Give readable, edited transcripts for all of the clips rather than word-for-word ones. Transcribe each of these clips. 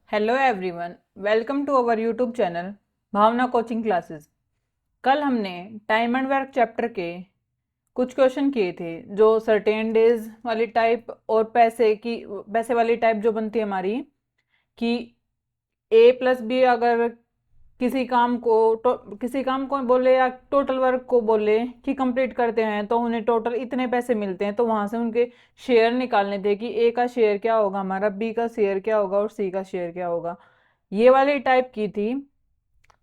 Hello everyone, welcome to our YouTube channel Bhavna coaching classes. कल हमने time and work chapter के कुछ question किए थे जो सर्टेन डेज वाली टाइप और पैसे वाली टाइप जो बनती है हमारी कि ए प्लस बी अगर किसी काम को बोले या टोटल वर्क को बोले कि कंप्लीट करते हैं तो उन्हें टोटल इतने पैसे मिलते हैं, तो वहां से उनके शेयर निकालने थे कि ए का शेयर क्या होगा हमारा, बी का शेयर क्या होगा और सी का शेयर क्या होगा। ये वाली टाइप की थी।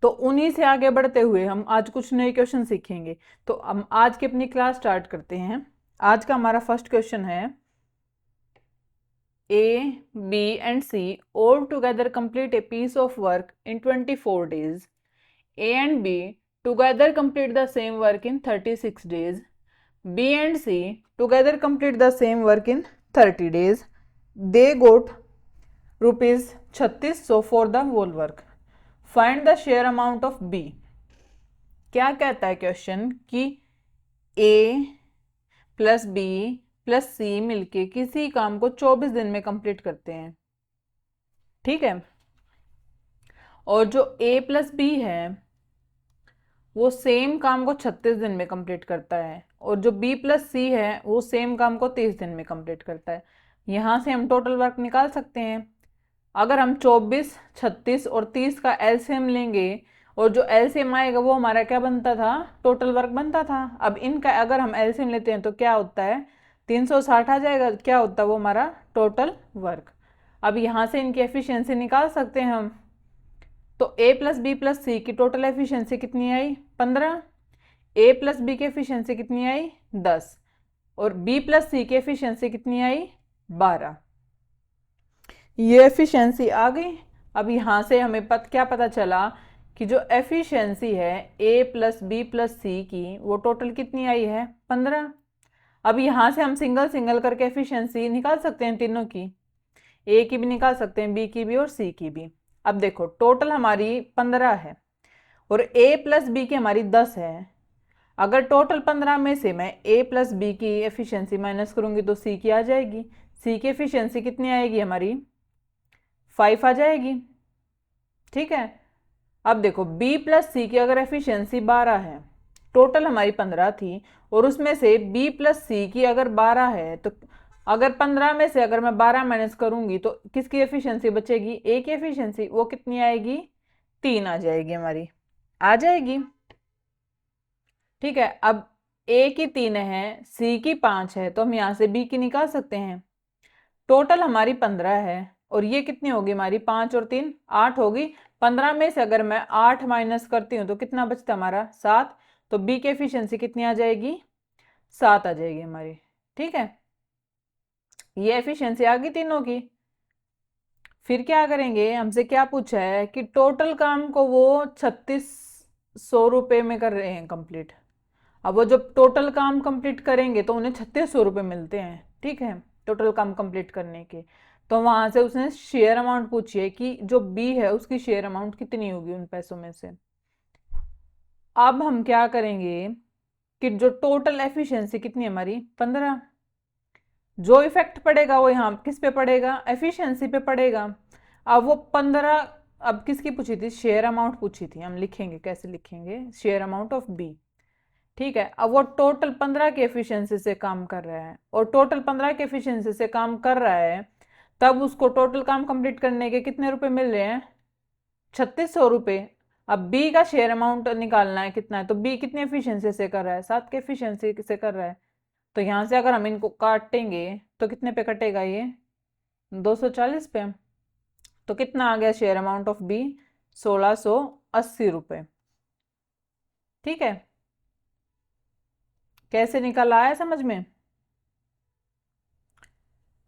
तो उन्हीं से आगे बढ़ते हुए हम आज कुछ नए क्वेश्चन सीखेंगे। तो हम आज की अपनी क्लास स्टार्ट करते हैं। आज का हमारा फर्स्ट क्वेश्चन है, A, B and C all together complete a piece of work in 24 days. A and B together complete the same work in 36 days. B and C together complete the same work in 30 days. They got rupees 3600 for the whole work. Find the share amount of B. क्या कहता है question कि A plus B plus सी मिलके किसी काम को 24 दिन में कंप्लीट करते हैं, ठीक है। और जो A प्लस बी है वो सेम काम को 36 दिन में कंप्लीट करता है, और जो B प्लस सी है वो सेम काम को 30 दिन में कंप्लीट करता है। यहाँ से हम टोटल वर्क निकाल सकते हैं। अगर हम 24, 36 और 30 का एलसीएम लेंगे और जो एलसीएम आएगा वो हमारा क्या बनता था, टोटल वर्क बनता था। अब इनका अगर हम एलसीएम लेते हैं तो क्या होता है, 360 आ जाएगा, क्या होता है वो हमारा टोटल वर्क। अब यहाँ से इनकी एफिशिएंसी निकाल सकते हैं हम। तो ए प्लस बी प्लस सी की टोटल एफिशिएंसी कितनी आई, 15। ए प्लस बी की एफिशिएंसी कितनी आई, 10। और बी प्लस सी की एफिशिएंसी कितनी आई, 12। ये एफिशिएंसी आ गई। अब यहाँ से हमें क्या पता चला कि जो एफिशिएंसी है ए प्लस बी प्लस सी की वो टोटल कितनी आई है, 15। अब यहाँ से हम सिंगल सिंगल करके एफिशिएंसी निकाल सकते हैं, तीनों की, ए की भी निकाल सकते हैं, बी की भी और सी की भी। अब देखो टोटल हमारी 15 है और ए प्लस बी की हमारी 10 है। अगर टोटल 15 में से मैं ए प्लस बी की एफिशिएंसी माइनस करूंगी तो सी की आ जाएगी। सी की एफिशिएंसी कितनी आएगी हमारी, 5 आ जाएगी, ठीक है। अब देखो बी प्लस सी की अगर एफिशिएंसी 12 है, टोटल हमारी 15 थी, और उसमें से बी प्लस सी की अगर 12 है तो अगर 15 में से अगर मैं 12 माइनस करूंगी तो किसकी एफिशिएंसी बचेगी, ए की एफिशिएंसी, वो कितनी आएगी, 3 आ जाएगी हमारी, आ जाएगी, ठीक है। अब ए की 3 है, सी की 5 है, तो हम यहाँ से बी की निकाल सकते हैं। टोटल हमारी 15 है और ये कितनी होगी हमारी, 5 और 3 8 होगी। 15 में से अगर मैं 8 माइनस करती हूँ तो कितना बचता हमारा, 7। तो बी की एफिशिएंसी कितनी आ जाएगी, 7 आ जाएगी हमारी, ठीक है। ये एफिशिएंसी आ गई तीनों की। फिर क्या करेंगे, हमसे क्या पूछा है कि टोटल काम को वो 3600 रुपये में कर रहे हैं कंप्लीट। अब वो जब टोटल काम कंप्लीट करेंगे तो उन्हें 3600 रुपये मिलते हैं, ठीक है, टोटल काम कंप्लीट करने के। तो वहां से उसने शेयर अमाउंट पूछी है कि जो बी है उसकी शेयर अमाउंट कितनी होगी उन पैसों में से। अब हम क्या करेंगे कि जो टोटल एफिशिएंसी कितनी है हमारी, 15, जो इफेक्ट पड़ेगा वो यहाँ किस पे पड़ेगा, एफिशिएंसी पे पड़ेगा। अब वो 15, अब किसकी पूछी थी, शेयर अमाउंट पूछी थी। हम लिखेंगे, कैसे लिखेंगे, शेयर अमाउंट ऑफ बी, ठीक है। अब वो टोटल 15 की एफिशिएंसी से काम कर रहा है और टोटल 15 की एफिशिएंसी से काम कर रहा है, तब उसको टोटल काम कंप्लीट करने के कितने रुपए मिल रहे हैं, 3600 रुपये। अब बी का शेयर अमाउंट निकालना है कितना है, तो बी कितनी एफिशिएंसी से कर रहा है, 7 की एफिशिएंसी से कर रहा है। तो यहाँ से अगर हम इनको काटेंगे तो कितने पे कटेगा ये, 240 पे। तो कितना आ गया शेयर अमाउंट ऑफ बी, 1680 रुपये, ठीक है। कैसे निकाला है समझ में।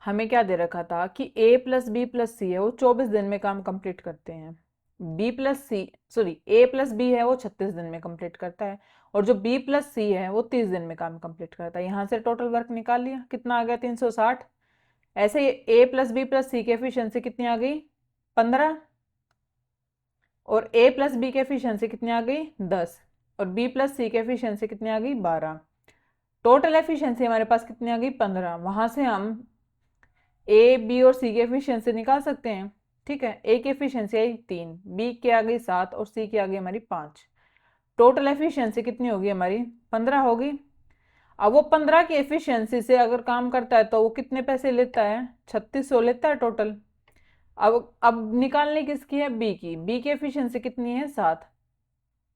हमें क्या दे रखा था कि a प्लस बी प्लस सी है वो 24 दिन में काम कंप्लीट करते हैं, b plus C sorry a plus B है वो 36 दिन में कंप्लीट करता है, और जो b प्लस सी है वो 30 दिन में काम कंप्लीट करता है। यहाँ से टोटल वर्क निकाल लिया, कितना आ गया, 360। ऐसे ही a प्लस बी प्लस सी की एफिशिएंसी कितनी आ गई, 15, और a प्लस बी की एफिशिएंसी कितनी आ गई, 10, और b प्लस सी की एफिशिएंसी कितनी आ गई, 12। टोटल एफिशिएंसी हमारे पास कितनी आ गई, 15। वहां से हम ए बी और सी की एफिशिएंसी निकाल सकते हैं। ठीक है, ए की एफिशिएंसी आई 3, बी की आ गई 7 और सी की आ गई हमारी 5। टोटल एफिशिएंसी कितनी होगी हमारी? 15 होगी। अब वो 15 की एफिशिएंसी से अगर काम करता है तो वो कितने पैसे लेता है? 3600 लेता है टोटल। अब निकालनी किसकी है? बी की। बी की एफिशिएंसी कितनी है? 7।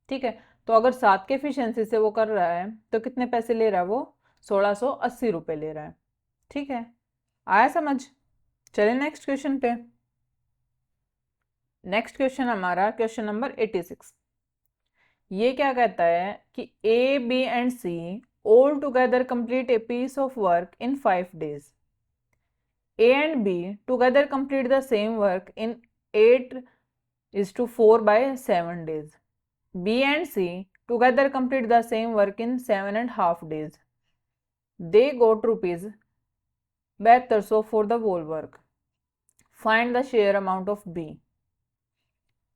ठीक है, तो अगर 7 के एफिशिएंसी से वो कर रहा है तो कितने पैसे ले रहा है वो? 1680 रुपये ले रहा है। ठीक है, आया समझ? चलिए नेक्स्ट क्वेश्चन पे। नेक्स्ट क्वेश्चन हमारा क्वेश्चन नंबर 86। ये क्या कहता है कि A B and C all together complete a piece of work in 5 days. A and B together complete the same work in 8:4/7 days. B and C together complete the same work in 7.5 days. They got rupees 7200 for the whole work. Find the share amount of B.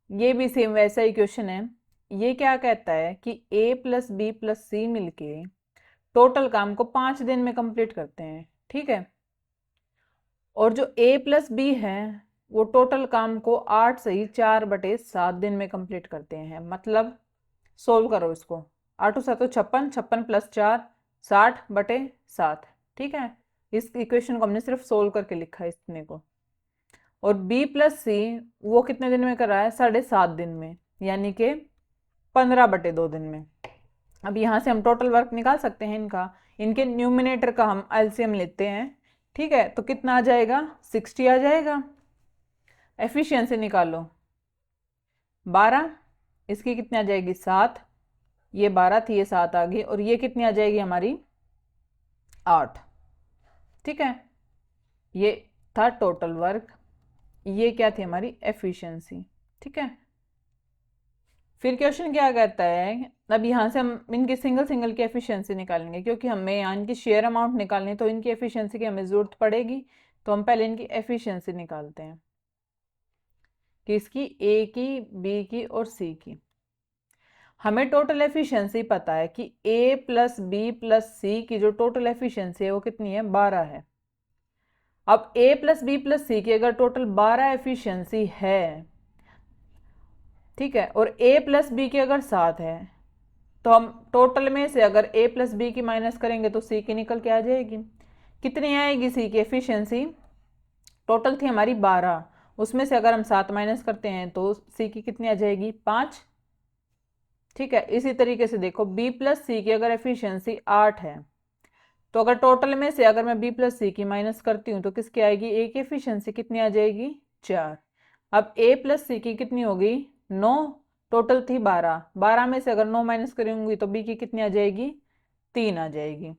ये भी same वैसा ही question है। ये क्या कहता है कि A plus B plus सी मिलके टोटल काम को 5 दिन में कंप्लीट करते हैं। ठीक है, और जो A प्लस बी है वो टोटल काम को 8 सही 4/7 दिन में कंप्लीट करते हैं। मतलब सोल्व करो इसको। 8 7 56, 56 प्लस 4 60/7। ठीक है, इस इक्वेशन को हमने सिर्फ सोल्व करके लिखा है इतने को। और B प्लस सी वो कितने दिन में कर रहा है? 7.5 दिन में, यानी कि 15/2 दिन में। अब यहाँ से हम टोटल वर्क निकाल सकते हैं इनका। इनके न्यूमिनेटर का हम एलसीएम लेते हैं। ठीक है, तो कितना आ जाएगा? 60 आ जाएगा। एफिशिएंसी निकालो। 12, इसकी कितनी आ जाएगी? 7। ये 12 थी, ये 7 आ गई, और ये कितनी आ जाएगी हमारी? 8। ठीक है, ये था टोटल वर्क, ये क्या थी हमारी? एफिशिएंसी। ठीक है, फिर क्वेश्चन क्या कहता है? अब यहाँ से हम इनकी सिंगल सिंगल की एफिशिएंसी निकालेंगे, क्योंकि हमें यहाँ इनकी शेयर अमाउंट निकालनी है तो इनकी एफिशिएंसी की हमें ज़रूरत पड़ेगी। तो हम पहले इनकी एफिशिएंसी निकालते हैं, किसकी? ए की, बी की और सी की। हमें टोटल एफिशिएंसी पता है कि ए प्लस बी प्लस सी की जो टोटल एफिशिएंसी है वो कितनी है? 12 है। अब ए प्लस बी प्लस सी की अगर टोटल 12 एफिशिएंसी है, ठीक है, और ए प्लस बी की अगर 7 है, तो हम टोटल में से अगर ए प्लस बी की माइनस करेंगे तो सी की निकल के आ जाएगी। कितनी आएगी सी की एफिशिएंसी? टोटल थी हमारी 12, उसमें से अगर हम 7 माइनस करते हैं तो सी की कितनी आ जाएगी? 5। ठीक है, इसी तरीके से देखो, बी प्लस सी की अगर एफिशिएंसी 8 है, तो अगर टोटल में से अगर मैं बी प्लस सी की माइनस करती हूँ तो किसकी आएगी? ए की एफिशिएंसी कितनी आ जाएगी? 4। अब ए प्लस सी की कितनी होगी? 9। टोटल थी 12, 12 में से अगर 9 माइनस करूंगी तो बी की कितनी आ जाएगी? 3 आ जाएगी।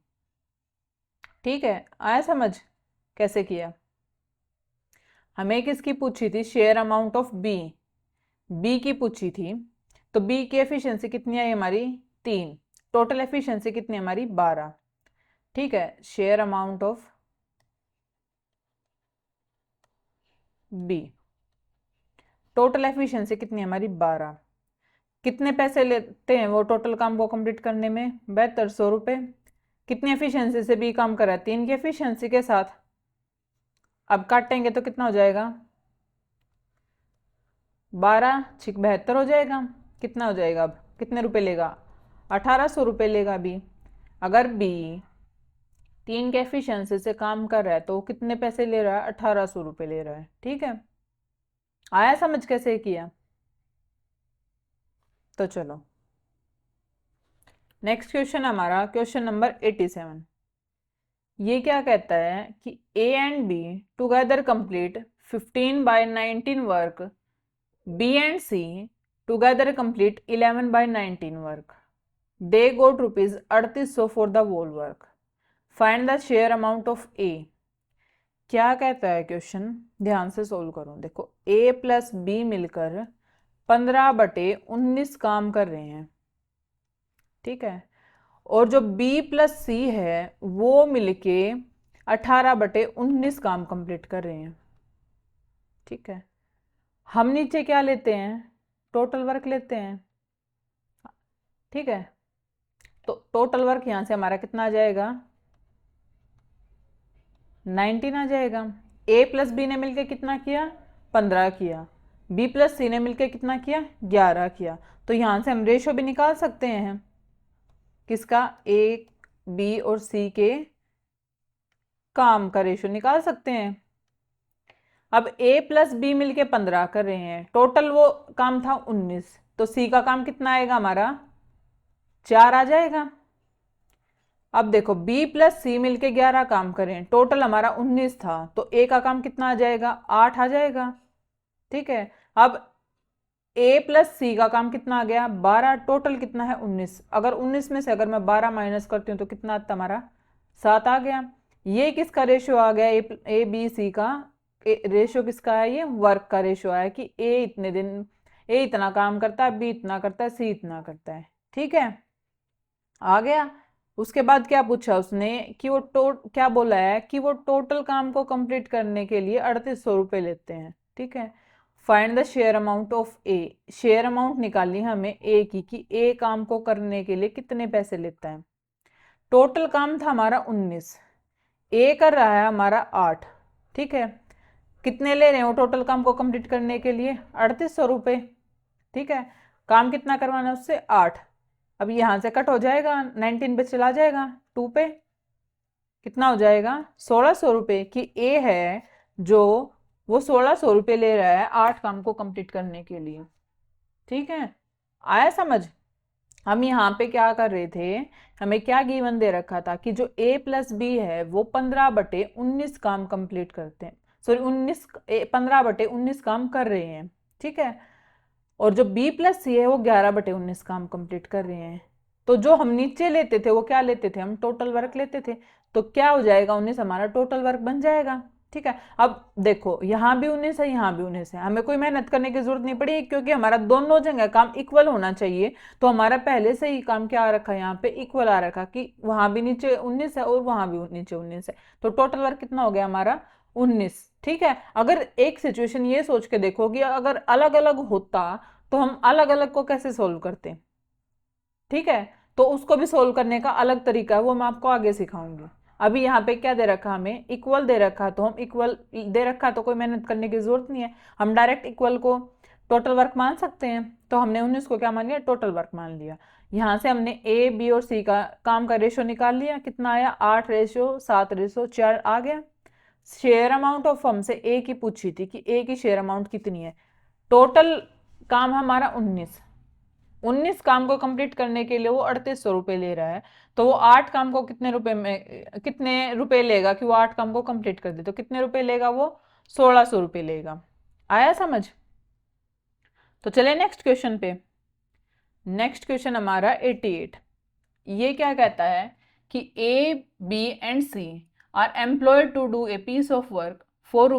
ठीक है, आया समझ कैसे किया? हमें किसकी पूछी थी? Share amount of B. B की पूछी थी, तो बी की एफिशिएंसी कितनी आई हमारी? 3। टोटल एफिशिएंसी कितनी हमारी? 12। ठीक है, share amount of B, total efficiency कितनी हमारी? 12। कितने पैसे लेते हैं वो टोटल काम को कंप्लीट करने में? 7200 रुपये। कितनी एफिशिएंसी से बी काम करा है? 3 की एफिशिएंसी के साथ। अब काटेंगे तो कितना हो जाएगा? 12 छिक 72 हो जाएगा। कितना हो जाएगा? अब कितने रुपए लेगा? 1800 रुपये लेगा बी। अगर बी 3 के एफिशिएंसी से काम कर रहा है तो कितने पैसे ले रहा है? 1800 रुपये ले रहा है। ठीक है, आया समझ कैसे किया? तो चलो नेक्स्ट क्वेश्चन हमारा क्वेश्चन नंबर 87। ये क्या कहता है कि A and B together complete 15/19 work, B and C together complete 11/19 work. They got rupees 3800 for the whole work. Find the share amount of A. क्या कहता है क्वेश्चन? ध्यान से सोल्व करो। देखो, ए प्लस बी मिलकर 15/19 काम कर रहे हैं। ठीक है, और जो B प्लस सी है वो मिलके 18/19 काम कंप्लीट कर रहे हैं। ठीक है, हम नीचे क्या लेते हैं? टोटल वर्क लेते हैं। ठीक है, तो टोटल वर्क यहां से हमारा कितना आ जाएगा? 19 आ जाएगा। A प्लस बी ने मिलके कितना किया? 15 किया, बी प्लस सी ने मिलकर कितना किया, 11 किया। तो यहाँ से हम रेशो भी निकाल सकते हैं, किसका, ए बी और सी के काम का रेशो निकाल सकते हैं। अब ए प्लस बी मिलके 15 कर रहे हैं, टोटल वो काम था 19, तो सी का काम कितना आएगा हमारा, 4 आ जाएगा। अब देखो बी प्लस सी मिलके 11 काम करें, टोटल हमारा 19 था, तो ए का काम कितना आ जाएगा, 8 आ जाएगा। ठीक है, अब ए प्लस सी का काम कितना आ गया, 12, टोटल कितना है 19। अगर 19 में से अगर मैं 12 माइनस करती हूँ तो कितना आता हमारा, 7 आ गया। ये किसका रेशियो आ गया, ए बी सी का रेशियो किसका है, ये वर्क का रेशियो है कि ए इतने दिन, ए इतना काम करता है, बी इतना करता है, सी इतना करता है। ठीक है, आ गया। उसके बाद क्या पूछा उसने कि वो क्या बोला है कि वो टोटल काम को कंप्लीट करने के लिए 3800 रुपये लेते हैं। ठीक है, find the share amount of A, share amount निकालनी है हमें ए की कि ए काम को करने के लिए कितने पैसे लेता है। टोटल काम था हमारा 19, ए कर रहा है हमारा 8। ठीक है, कितने ले रहे हो टोटल काम को कंप्लीट करने के लिए, 3800 रुपये। ठीक है, काम कितना करवाना है उससे, 8। अब यहां से कट हो जाएगा, 19 पे चला जाएगा, 2 पे कितना हो जाएगा, 1600 रुपये की ए है जो वो 1600 रुपये ले रहा है 8 काम को कंप्लीट करने के लिए। ठीक है, आया समझ। हम यहाँ पे क्या कर रहे थे, हमें क्या गिवन दे रखा था कि जो a प्लस बी है वो 15/19 काम कंप्लीट करते हैं, सॉरी 15/19 काम कर रहे हैं। ठीक है, और जो b प्लस सी है वो 11/19 काम कंप्लीट कर रहे हैं। तो जो हम नीचे लेते थे वो क्या लेते थे, हम टोटल वर्क लेते थे। तो क्या हो जाएगा, 19 हमारा टोटल वर्क बन जाएगा। ठीक है, अब देखो यहाँ भी 19 है, यहाँ भी 19 है, हमें कोई मेहनत करने की जरूरत नहीं पड़ी क्योंकि हमारा दोनों जगह काम इक्वल होना चाहिए। तो हमारा पहले से ही काम क्या आ रखा है, यहाँ पे इक्वल आ रखा कि वहां भी नीचे 19 है और वहां भी नीचे 19 है, तो टोटल वर्क कितना हो गया हमारा, 19। ठीक है, अगर एक सिचुएशन ये सोच के देखो कि अगर अलग अलग होता तो हम अलग अलग को कैसे सोल्व करते। ठीक है, तो उसको भी सोल्व करने का अलग तरीका है, वो मैं आपको आगे सिखाऊंगी। अभी यहाँ पे क्या दे रखा, हमें इक्वल दे रखा, तो हम इक्वल दे रखा तो कोई मेहनत करने की जरूरत नहीं है, हम डायरेक्ट इक्वल को टोटल वर्क मान सकते हैं। तो हमने 19 को क्या मान लिया, टोटल वर्क मान लिया। यहाँ से हमने ए बी और सी का काम का रेशो निकाल लिया, कितना आया, 8:7:4 आ गया। शेयर अमाउंट ऑफ हमसे ए की पूछी थी कि ए की शेयर अमाउंट कितनी है, टोटल काम हमारा 19 काम को कंप्लीट करने के लिए वो 3800 रुपये ले रहा है। तो वो 8 काम को कितने रुपए में, कितने रुपए लेगा कि वो 8 काम को कंप्लीट कर दे, तो कितने रुपए लेगा वो, 1600 रुपये लेगा। आया समझ। तो चले नेक्स्ट क्वेश्चन पे। नेक्स्ट क्वेश्चन हमारा 88। ये क्या कहता है कि A B and C are employed to do a piece of work for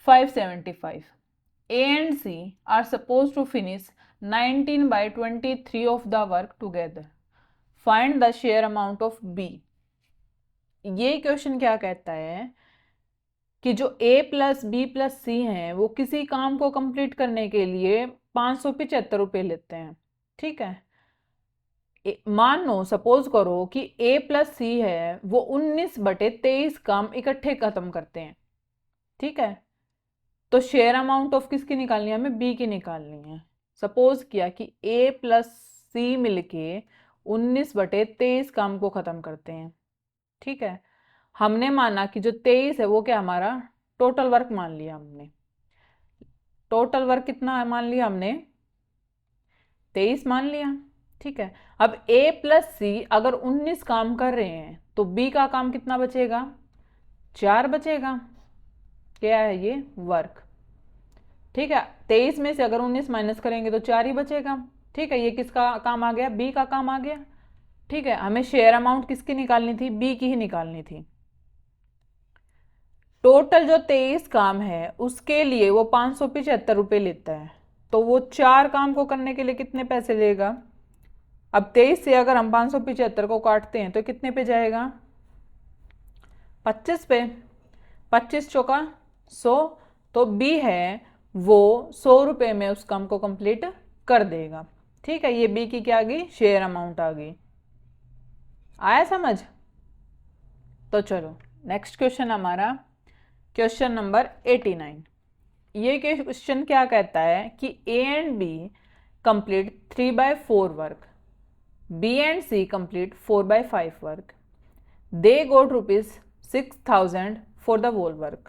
₹575. A and C are supposed to finish 19/23 of the work together. Find the share amount of B. ये question क्या कहता है कि जो A plus B plus सी हैं वो किसी काम को कंप्लीट करने के लिए 575 रुपये लेते हैं। ठीक है, मानो सपोज करो कि A प्लस सी है वो 19/23 काम इकट्ठे खत्म करते हैं। ठीक है, तो शेयर अमाउंट ऑफ किसकी निकालनी है, हमें बी की निकालनी है। सपोज किया कि ए प्लस सी मिलके 19/23 काम को खत्म करते हैं। ठीक है, हमने माना कि जो 23 है वो क्या हमारा टोटल वर्क मान लिया हमने। टोटल वर्क कितना मान लिया हमने, 23 मान लिया। ठीक है, अब ए प्लस सी अगर 19 काम कर रहे हैं तो बी का काम कितना बचेगा, 4 बचेगा। क्या है ये, वर्क। ठीक है, 23 में से अगर 19 माइनस करेंगे तो 4 ही बचेगा। ठीक है, ये किसका काम आ गया, बी का काम आ गया। ठीक है, हमें शेयर अमाउंट किसकी निकालनी थी, बी की ही निकालनी थी। टोटल जो 23 काम है उसके लिए वो 575 रुपये लेता है, तो वो 4 काम को करने के लिए कितने पैसे लेगा। अब 23 से अगर हम 575 को काटते हैं तो कितने पे जाएगा, 25 पे, 25 चौका 100, तो बी है वो 100 रुपये में उस काम को कंप्लीट कर देगा। ठीक है, ये बी की क्या आ गई, शेयर अमाउंट आ गई। आया समझ। तो चलो नेक्स्ट क्वेश्चन हमारा क्वेश्चन नंबर 89। ये क्वेश्चन क्या कहता है कि A and B complete 3/4 work, B and C complete 4/5 work, they got ₹6,000 for the whole work,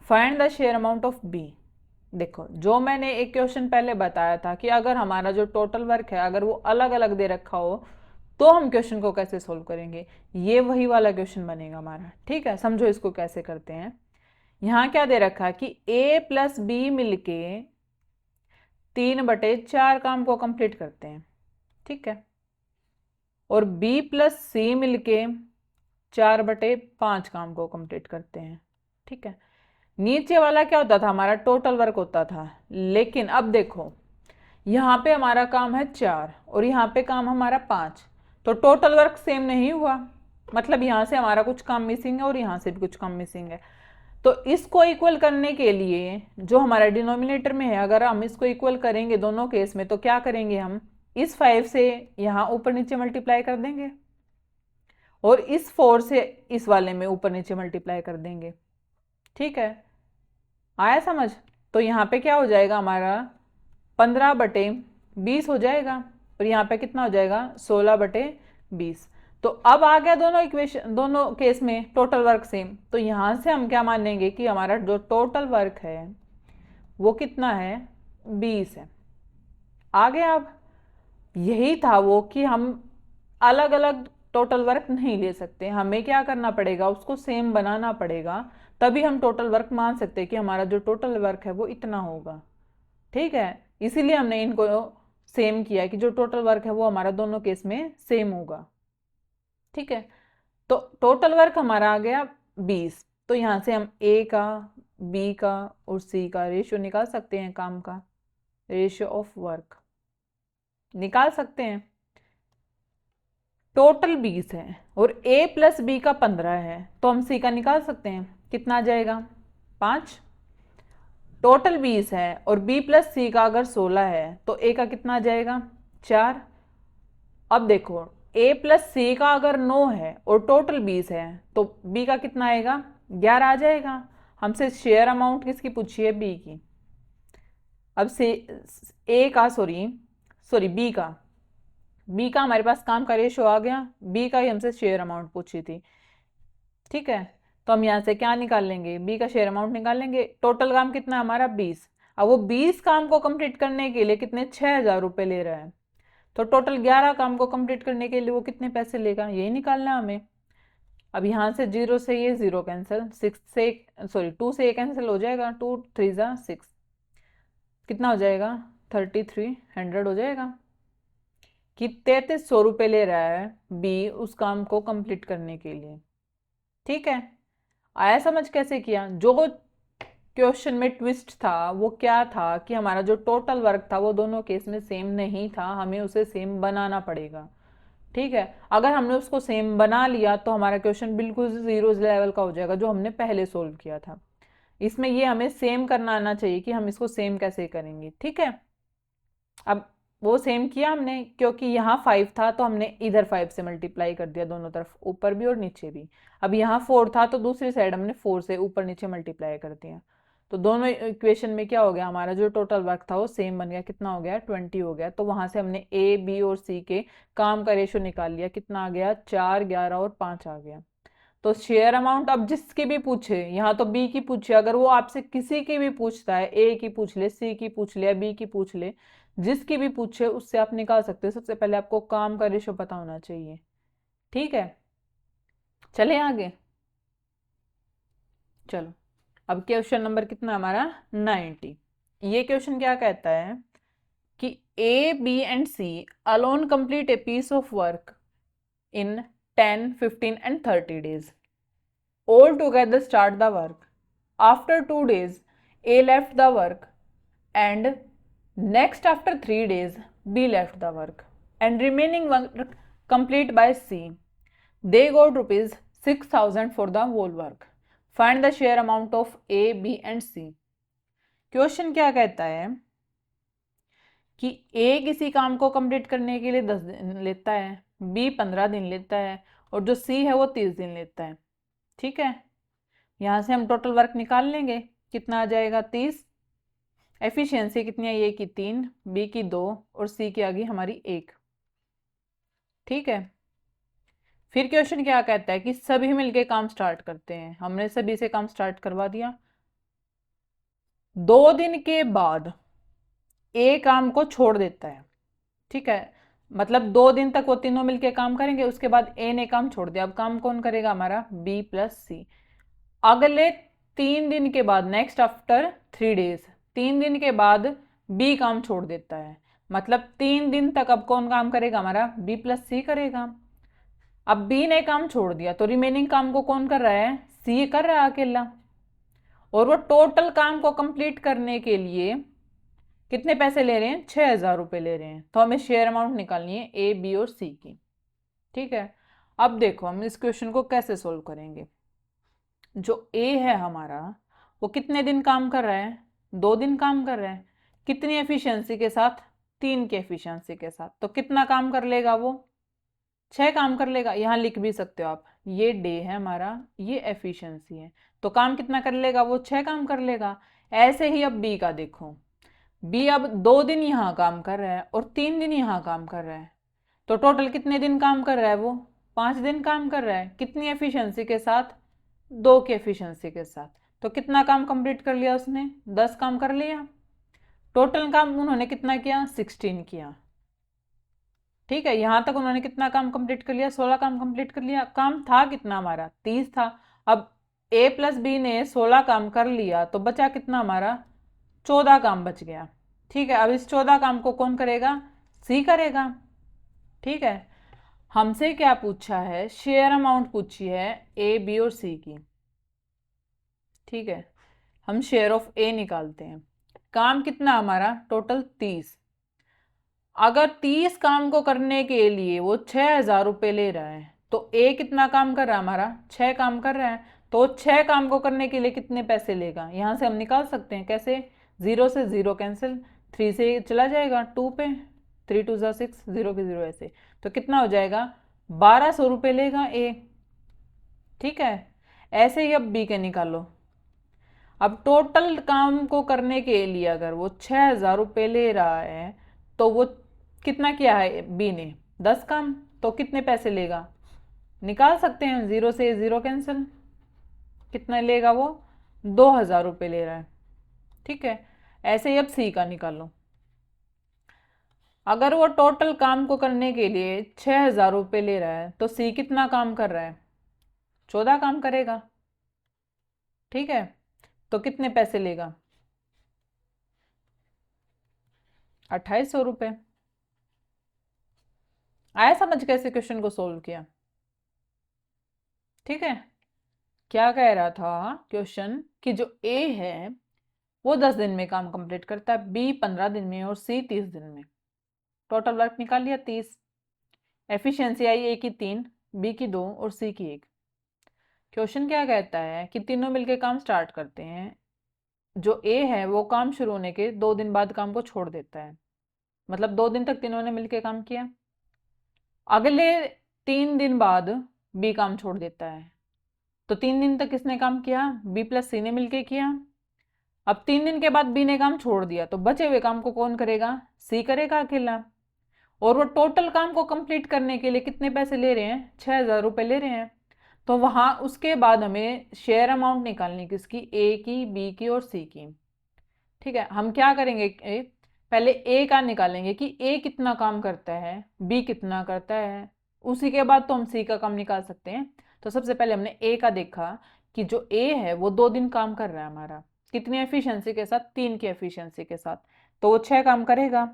find the share amount of B. देखो, जो मैंने एक क्वेश्चन पहले बताया था कि अगर हमारा जो टोटल वर्क है अगर वो अलग अलग दे रखा हो तो हम क्वेश्चन को कैसे सोल्व करेंगे, ये वही वाला क्वेश्चन बनेगा हमारा। ठीक है, समझो इसको कैसे करते हैं। यहाँ क्या दे रखा है कि ए प्लस बी मिलके 3/4 काम को कंप्लीट करते हैं। ठीक है, और बी प्लस सी मिलके 4/5 काम को कंप्लीट करते हैं। ठीक है, नीचे वाला क्या होता था, हमारा टोटल वर्क होता था। लेकिन अब देखो, यहाँ पे हमारा काम है 4 और यहाँ पे काम हमारा 5, तो टोटल वर्क सेम नहीं हुआ। मतलब यहाँ से हमारा कुछ काम मिसिंग है और यहाँ से भी कुछ काम मिसिंग है। तो इसको इक्वल करने के लिए जो हमारा डिनोमिनेटर में है, अगर हम इसको इक्वल करेंगे दोनों केस में, तो क्या करेंगे, हम इस 5 से यहाँ ऊपर नीचे मल्टीप्लाई कर देंगे और इस 4 से इस वाले में ऊपर नीचे मल्टीप्लाई कर देंगे। ठीक है, आया समझ? तो यहाँ पे क्या हो जाएगा हमारा 15/20 हो जाएगा और यहाँ पे कितना हो जाएगा 16/20। तो अब आ गया दोनों इक्वेशन, दोनों केस में टोटल वर्क सेम। तो यहाँ से हम क्या मानेंगे कि हमारा जो टोटल वर्क है वो कितना है, 20 है। आ गया। अब यही था वो कि हम अलग अलग टोटल वर्क नहीं ले सकते, हमें क्या करना पड़ेगा, उसको सेम बनाना पड़ेगा, तभी हम टोटल वर्क मान सकते हैं कि हमारा जो टोटल वर्क है वो इतना होगा। ठीक है, इसीलिए हमने इनको सेम किया कि जो टोटल वर्क है वो हमारा दोनों केस में सेम होगा। ठीक है, तो टोटल वर्क हमारा आ गया 20। तो यहाँ से हम ए का, बी का और सी का रेशियो निकाल सकते हैं, काम का रेशियो ऑफ वर्क निकाल सकते हैं। टोटल 20 है और ए प्लस बी का 15 है, तो हम सी का निकाल सकते हैं। कितना आ जाएगा, 5। टोटल 20 है और बी प्लस सी का अगर 16 है तो ए का कितना आ जाएगा, 4। अब देखो, ए प्लस सी का अगर 9 है और टोटल 20 है तो बी का कितना आएगा, 11 आ जाएगा। हमसे शेयर अमाउंट किसकी पूछी है, बी की। अब से ए का सॉरी बी का हमारे पास काम का रेशो आ गया, बी का ही हमसे शेयर अमाउंट पूछी थी। ठीक है, तो हम यहाँ से क्या निकाल लेंगे, बी का शेयर अमाउंट निकाल लेंगे। टोटल काम कितना है हमारा 20। अब वो 20 काम को कंप्लीट करने के लिए कितने 6,000 रुपये ले रहा है, तो टोटल 11 काम को कंप्लीट करने के लिए वो कितने पैसे लेगा, यही निकालना हमें। अब यहाँ से 0 से ये 0 कैंसिल, 6 से 2 से ये कैंसिल हो जाएगा, 2 3 जा 6, कितना हो जाएगा 3300 हो जाएगा। कि 3300 रुपये ले रहा है बी उस काम को कंप्लीट करने के लिए। ठीक है, आया समझ कैसे किया? जो क्वेश्चन में ट्विस्ट था वो क्या था कि हमारा जो टोटल वर्क था वो दोनों केस में सेम नहीं था, हमें उसे सेम बनाना पड़ेगा। ठीक है, अगर हमने उसको सेम बना लिया तो हमारा क्वेश्चन बिल्कुल जीरो लेवल का हो जाएगा जो हमने पहले सोल्व किया था। इसमें ये हमें सेम करना आना चाहिए कि हम इसको सेम कैसे करेंगे। ठीक है, अब वो सेम किया हमने, क्योंकि यहाँ 5 था तो हमने इधर 5 से मल्टीप्लाई कर दिया दोनों तरफ, ऊपर भी और नीचे भी। अब यहाँ 4 था तो दूसरी साइड हमने 4 से ऊपर नीचे मल्टीप्लाई कर दिया। तो दोनों इक्वेशन में क्या हो गया, हमारा जो टोटल वर्क था वो सेम बन गया। कितना हो गया, 20 हो गया। तो वहां से हमने ए बी और सी के काम का रेशो निकाल लिया। कितना आ गया, 4 11 और 5 आ गया। तो शेयर अमाउंट अब जिसकी भी पूछे, यहाँ तो बी की पूछे, अगर वो आपसे किसी की भी पूछता है, ए की पूछ ले, सी की पूछ ले, बी की पूछ ले, जिसकी भी पूछे उससे आप निकाल सकते हो। सबसे पहले आपको काम का रेशो पता होना चाहिए। ठीक है, चले आगे। चलो, अब क्वेश्चन नंबर कितना हमारा 90। ये क्वेश्चन क्या कहता है कि A B and C alone complete a piece of work in 10 15 एंड 30 days. All together start the work. After 2 days, A left the work, and next after 3 days, B left the work, and remaining work complete by C. They got ₹6,000 for the whole work. Find the share amount of A, B and C. Question क्या कहता है कि ए किसी काम को complete करने के लिए 10 दिन लेता है, बी 15 दिन लेता है और जो सी है वो 30 दिन लेता है। ठीक है, यहाँ से हम टोटल वर्क निकाल लेंगे। कितना आ जाएगा, 30। एफिशिएंसी कितनी है, ए की 3, बी की 2 और सी की आ गई हमारी 1। ठीक है, फिर क्वेश्चन क्या कहता है कि सभी मिलके काम स्टार्ट करते हैं। हमने सभी से काम स्टार्ट करवा दिया। 2 दिन के बाद ए काम को छोड़ देता है। ठीक है, मतलब 2 दिन तक वो तीनों मिलके काम करेंगे, उसके बाद ए ने काम छोड़ दिया। अब काम कौन करेगा, हमारा बी प्लस सी। अगले 3 दिन के बाद, नेक्स्ट आफ्टर 3 डेज, 3 दिन के बाद बी काम छोड़ देता है। मतलब 3 दिन तक अब कौन काम करेगा, हमारा बी प्लस सी करेगा। अब बी ने काम छोड़ दिया तो रिमेनिंग काम को कौन कर रहा है, सी कर रहा है अकेला। और वो टोटल काम को कंप्लीट करने के लिए कितने पैसे ले रहे हैं, 6,000 रुपये ले रहे हैं। तो हमें शेयर अमाउंट निकालनी है ए बी और सी की। ठीक है, अब देखो हम इस क्वेश्चन को कैसे सोल्व करेंगे। जो ए है हमारा, वो कितने दिन काम कर रहा है, 2 दिन काम कर रहा है। कितनी एफिशिएंसी के साथ, 3 की एफिशिएंसी के साथ। तो कितना काम कर लेगा वो, 6 काम कर लेगा। यहाँ लिख भी सकते हो आप, ये डे है हमारा, ये एफिशिएंसी है। तो काम कितना कर लेगा वो, 6 काम कर लेगा। ऐसे ही अब बी का देखो, बी अब 2 दिन यहाँ काम कर रहा है और 3 दिन यहाँ काम कर रहा है। तो टोटल कितने दिन काम कर रहा है वो, 5 दिन काम कर रहा है। कितनी एफिशिएंसी के साथ, 2 की एफिशिएंसी के साथ। तो कितना काम कंप्लीट कर लिया उसने, 10 काम कर लिया। टोटल काम उन्होंने कितना किया, 16 किया। ठीक है, यहां तक उन्होंने कितना काम कंप्लीट कर लिया, 16 काम कंप्लीट कर लिया। काम था कितना हमारा, 30 था। अब ए प्लस बी ने 16 काम कर लिया तो बचा कितना हमारा, 14 काम बच गया। ठीक है, अब इस 14 काम को कौन करेगा, सी करेगा। ठीक है, हमसे क्या पूछा है, शेयर अमाउंट पूछी है ए बी और सी की। ठीक है, हम शेयर ऑफ ए निकालते हैं। काम कितना हमारा, टोटल 30। अगर 30 काम को करने के लिए वो 6,000 रुपये ले रहा है तो ए कितना काम कर रहा है, हमारा 6 काम कर रहा है। तो 6 काम को करने के लिए कितने पैसे लेगा, यहां से हम निकाल सकते हैं। कैसे, 0 से 0 कैंसिल, 3 से चला जाएगा 2 पे, 3 2 जा 6, 0 के 0 ऐसे। तो कितना हो जाएगा, 1,200 रुपये लेगा ए। ठीक है, ऐसे ही अब बी के निकालो। अब टोटल काम को करने के लिए अगर वो 6,000 रुपये ले रहा है तो वो कितना किया है बी ने, 10 काम। तो कितने पैसे लेगा, निकाल सकते हैं, 0 से 0 कैंसिल। कितना लेगा वो, 2,000 रुपये ले रहा है। ठीक है, ऐसे ही अब सी का निकालो। अगर वो टोटल काम को करने के लिए 6,000 रुपये ले रहा है तो सी कितना काम कर रहा है, 14 काम करेगा। ठीक है, तो कितने पैसे लेगा, 2,800 रुपये। आया समझ कैसे क्वेश्चन को सोल्व किया। ठीक है, क्या कह रहा था क्वेश्चन कि जो ए है वो 10 दिन में काम कंप्लीट करता है, बी 15 दिन में और सी 30 दिन में। टोटल वर्क निकाल लिया 30। एफिशिएंसी आई ए की 3, बी की 2 और सी की 1। क्वेश्चन क्या कहता है कि तीनों मिलके काम स्टार्ट करते हैं। जो ए है वो काम शुरू होने के 2 दिन बाद काम को छोड़ देता है। मतलब 2 दिन तक तीनों ने मिलके काम किया। अगले 3 दिन बाद बी काम छोड़ देता है। तो 3 दिन तक किसने काम किया, बी प्लस सी ने मिलके किया। अब 3 दिन के बाद बी ने काम छोड़ दिया तो बचे हुए काम को कौन करेगा, सी करेगा अकेला। और वो टोटल काम को कंप्लीट करने के लिए कितने पैसे ले रहे हैं, 6,000 रुपये ले रहे हैं। तो वहां उसके बाद हमें शेयर अमाउंट निकालनी किसकी, ए की, बी की और सी की। ठीक है, हम क्या करेंगे, पहले ए का निकालेंगे कि ए कितना काम करता है, बी कितना करता है। उसी के बाद तो हम सी का काम निकाल सकते हैं। तो सबसे पहले हमने ए का देखा कि जो ए है वो 2 दिन काम कर रहा है हमारा। कितनी एफिशिएंसी के साथ, 3 की एफिशिएंसी के साथ। तो वो 6 काम करेगा।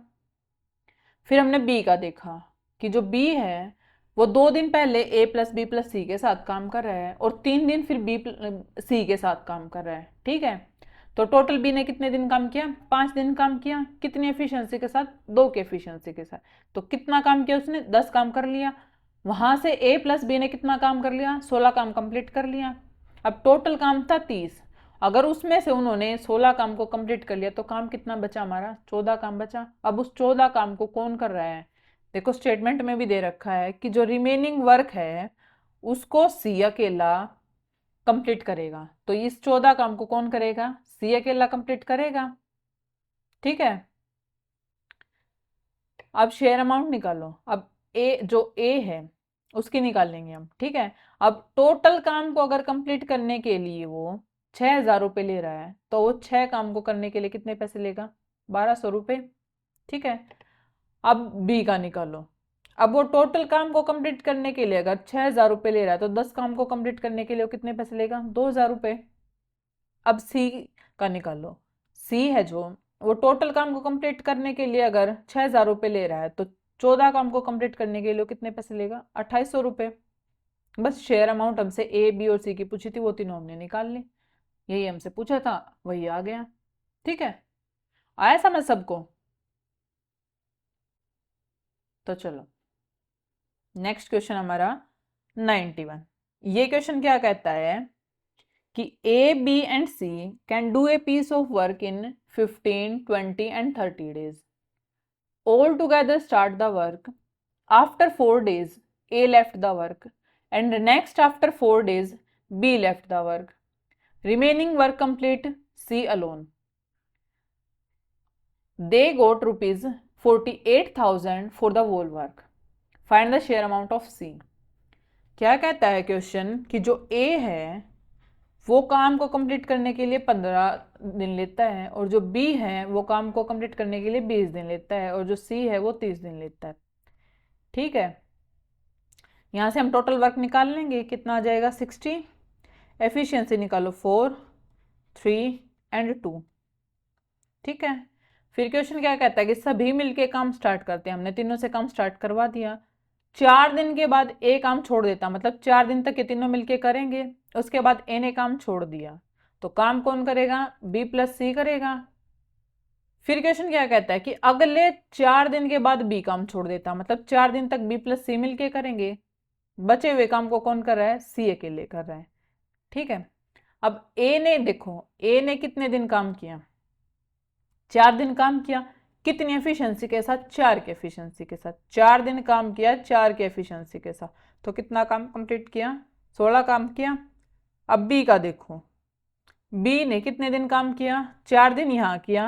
फिर हमने बी का देखा कि जो बी है वो 2 दिन पहले ए प्लस बी प्लस सी के साथ काम कर रहा है और 3 दिन फिर बी सी के साथ काम कर रहा है। ठीक है, तो टोटल बी ने कितने दिन काम किया, 5 दिन काम किया। कितनी एफिशिएंसी के साथ, 2 की एफिशिएंसी के साथ। तो कितना काम किया उसने, 10 काम कर लिया। वहां से ए प्लस बी ने कितना काम कर लिया, 16 काम कंप्लीट कर लिया। अब टोटल काम था 30। अगर उसमें से उन्होंने 16 काम को कंप्लीट कर लिया तो काम कितना बचा हमारा, 14 काम बचा। अब उस 14 काम को कौन कर रहा है, देखो स्टेटमेंट में भी दे रखा है कि जो रिमेनिंग वर्क है उसको सी अकेला कंप्लीट करेगा। तो इस 14 काम को कौन करेगा, सी अकेला कंप्लीट करेगा। ठीक है। अब शेयर अमाउंट निकालो। अब ए, जो ए है उसकी निकाल लेंगे हम, ठीक है। अब टोटल काम को अगर कंप्लीट करने के लिए वो 6,000 रुपये ले रहा है, तो वो 6 काम को करने के लिए कितने पैसे लेगा? 1,200 रुपये, ठीक है। अब बी का निकालो। अब वो टोटल काम को कंप्लीट करने के लिए अगर 6,000 रुपये ले रहा है, तो 10 काम को कंप्लीट करने के लिए वो कितने पैसे लेगा? 2,000 रुपये। अब सी का निकालो। सी है जो, वो टोटल काम को कंप्लीट करने के लिए अगर 6,000 रुपये ले रहा है, तो 14 काम को कंप्लीट करने के लिए वो कितने पैसे लेगा? 2,800 रुपये। बस शेयर अमाउंट हमसे ए, बी और सी की पूछी थी, वो तीनों हमने निकाल ली। यही हमसे पूछा था, वही आ गया। ठीक है, आया समझ सबको? तो चलो नेक्स्ट क्वेश्चन हमारा 91। ये क्वेश्चन क्या कहता है कि A, B and C can do a piece of work in 15, 20 and 30 days. All together start the work. After 4 days, A left the work, and next after 4 days, B left the work. Remaining work complete C alone. They got rupees 48,000 for the whole work. Find the share amount of C. क्या कहता है question कि जो A है वो काम को complete करने के लिए 15 दिन लेता है, और जो B है वो काम को कंप्लीट करने के लिए 20 दिन लेता है, और जो C है वो 30 दिन लेता है। ठीक है, यहाँ से हम टोटल वर्क निकाल लेंगे, कितना आ जाएगा? 60। एफिशिएंसी निकालो 4, 3 एंड 2। ठीक है, फिर क्वेश्चन क्या कहता है कि सभी मिलके काम स्टार्ट करते हैं। हमने तीनों से काम स्टार्ट करवा दिया। 4 दिन के बाद ए काम छोड़ देता, मतलब 4 दिन तक ये तीनों मिलके करेंगे। उसके बाद ए ने काम छोड़ दिया, तो काम कौन करेगा? बी प्लस सी करेगा। फिर क्वेश्चन क्या कहता है कि अगले 4 दिन के बाद बी काम छोड़ देता, मतलब 4 दिन तक बी प्लस सी मिलके करेंगे। बचे हुए काम को कौन कर रहा है? सी अकेले कर रहा है। ठीक है, अब ए ने, देखो ए ने कितने दिन काम किया? 4 दिन काम किया। कितनी एफिशिएंसी के साथ? 4 की एफिशिएंसी के साथ। 4 दिन काम किया 4 की एफिशिएंसी के साथ, तो कितना काम कंप्लीट किया? 16 काम किया। अब बी का देखो, बी ने कितने दिन काम किया? 4 दिन यहाँ किया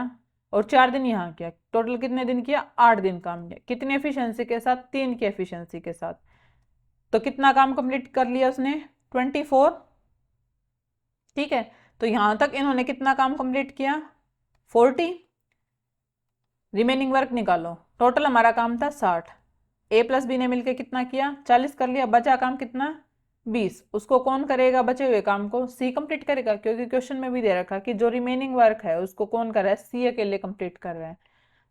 और 4 दिन यहाँ किया, टोटल कितने दिन किया? 8 दिन काम किया। कितनी एफिशिएंसी के साथ? 3 की एफिशिएंसी के साथ। तो कितना काम कंप्लीट कर लिया उसने? 24। ठीक है, तो यहां तक इन्होंने कितना काम कंप्लीट किया? 40। रिमेनिंग वर्क निकालो। टोटल हमारा काम था 60। ए प्लस बी ने मिलकर कितना किया? 40 कर लिया। बचा काम कितना? 20। उसको कौन करेगा? बचे हुए काम को सी कंप्लीट करेगा, क्योंकि क्वेश्चन में भी दे रखा कि जो रिमेनिंग वर्क है उसको कौन कर रहा है? सी अकेले कंप्लीट कर रहा है,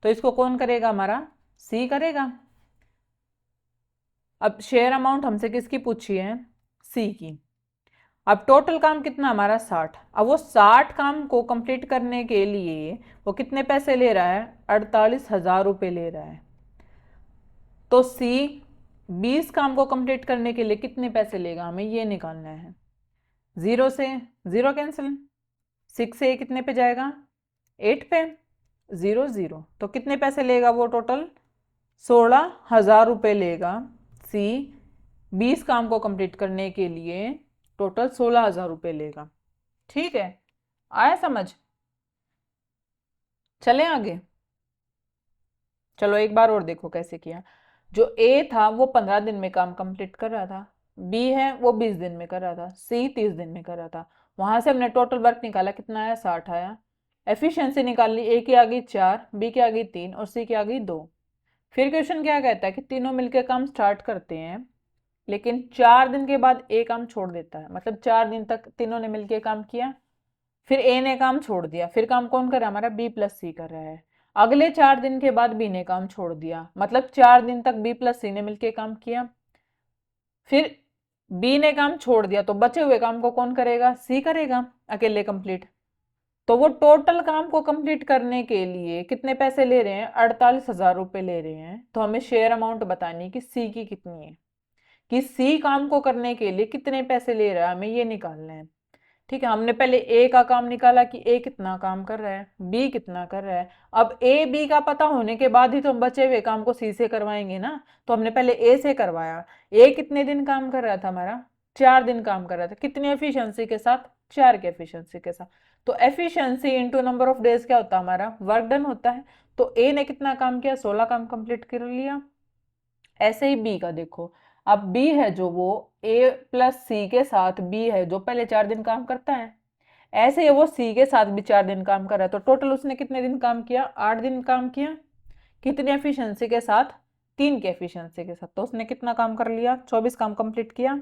तो इसको कौन करेगा? हमारा सी करेगा। अब शेयर अमाउंट हमसे किसकी पूछी है? सी की। अब टोटल काम कितना हमारा? 60। अब वो 60 काम को कंप्लीट करने के लिए वो कितने पैसे ले रहा है? 48,000 रुपये ले रहा है। तो सी 20 काम को कंप्लीट करने के लिए कितने पैसे लेगा? हमें ये निकालना है। 0 से 0 कैंसिल, 6 से कितने पे जाएगा? 8 पे। 0 0, तो कितने पैसे लेगा वो? टोटल 16,000 रुपये लेगा सी। 20 काम को कंप्लीट करने के लिए टोटल 16,000 रुपये लेगा। ठीक है, आया समझ? चले आगे। चलो एक बार और देखो कैसे किया। जो ए था वो 15 दिन में काम कंप्लीट कर रहा था, बी है वो 20 दिन में कर रहा था, सी 30 दिन में कर रहा था। वहां से हमने टोटल वर्क निकाला, कितना आया? 60 आया। एफिशिएंसी निकाल ली, ए की आ गई 4, बी की आ गई 3 और सी की आ गई 2। फिर क्वेश्चन क्या कहता है कि तीनों मिलकर काम स्टार्ट करते हैं, लेकिन 4 दिन के बाद ए काम छोड़ देता है, मतलब 4 दिन तक तीनों ने मिलकर काम किया, फिर ए ने काम छोड़ दिया। फिर काम कौन कर रहा है? हमारा बी प्लस सी कर रहा है। अगले 4 दिन के बाद बी ने काम छोड़ दिया, मतलब 4 दिन तक बी प्लस सी ने मिलकर काम किया। फिर बी ने काम छोड़ दिया, तो बचे हुए काम को कौन करेगा? सी करेगा अकेले कंप्लीट। तो वो टोटल काम को कंप्लीट करने के लिए कितने पैसे ले रहे हैं? 48,000 रुपये ले रहे हैं। तो हमें शेयर अमाउंट बतानी कि सी की कितनी है, कि सी काम को करने के लिए कितने पैसे ले रहा है, हमें ये निकालना है। ठीक है, हमने पहले ए का काम निकाला कि ए कितना काम कर रहा है, बी कितना कर रहा है। अब ए बी का पता होने के बाद ही तो हम बचे हुए काम को सी से करवाएंगे ना, तो हमने पहले ए से करवाया। ए कितने दिन काम कर रहा था? हमारा 4 दिन काम कर रहा था, कितनी एफिशिएंसी के साथ, 4 की एफिशिएंसी के साथ। तो efficiency into number of days क्या होता है हमारा, वर्क डन होता है। तो ए ने कितना काम किया, 16 काम कंप्लीट कर लिया। ऐसे ही बी का देखो, अब बी है जो वो ए प्लस सी के साथ बी है जो पहले 4 दिन काम करता है, ऐसे ही वो सी के साथ भी 4 दिन काम कर रहा है। तो टोटल उसने कितने दिन काम किया, 8 दिन काम किया। कितनी एफिशिएंसी के साथ, 3 की एफिशिएंसी के साथ। तो उसने कितना काम कर लिया, 24 काम कंप्लीट किया।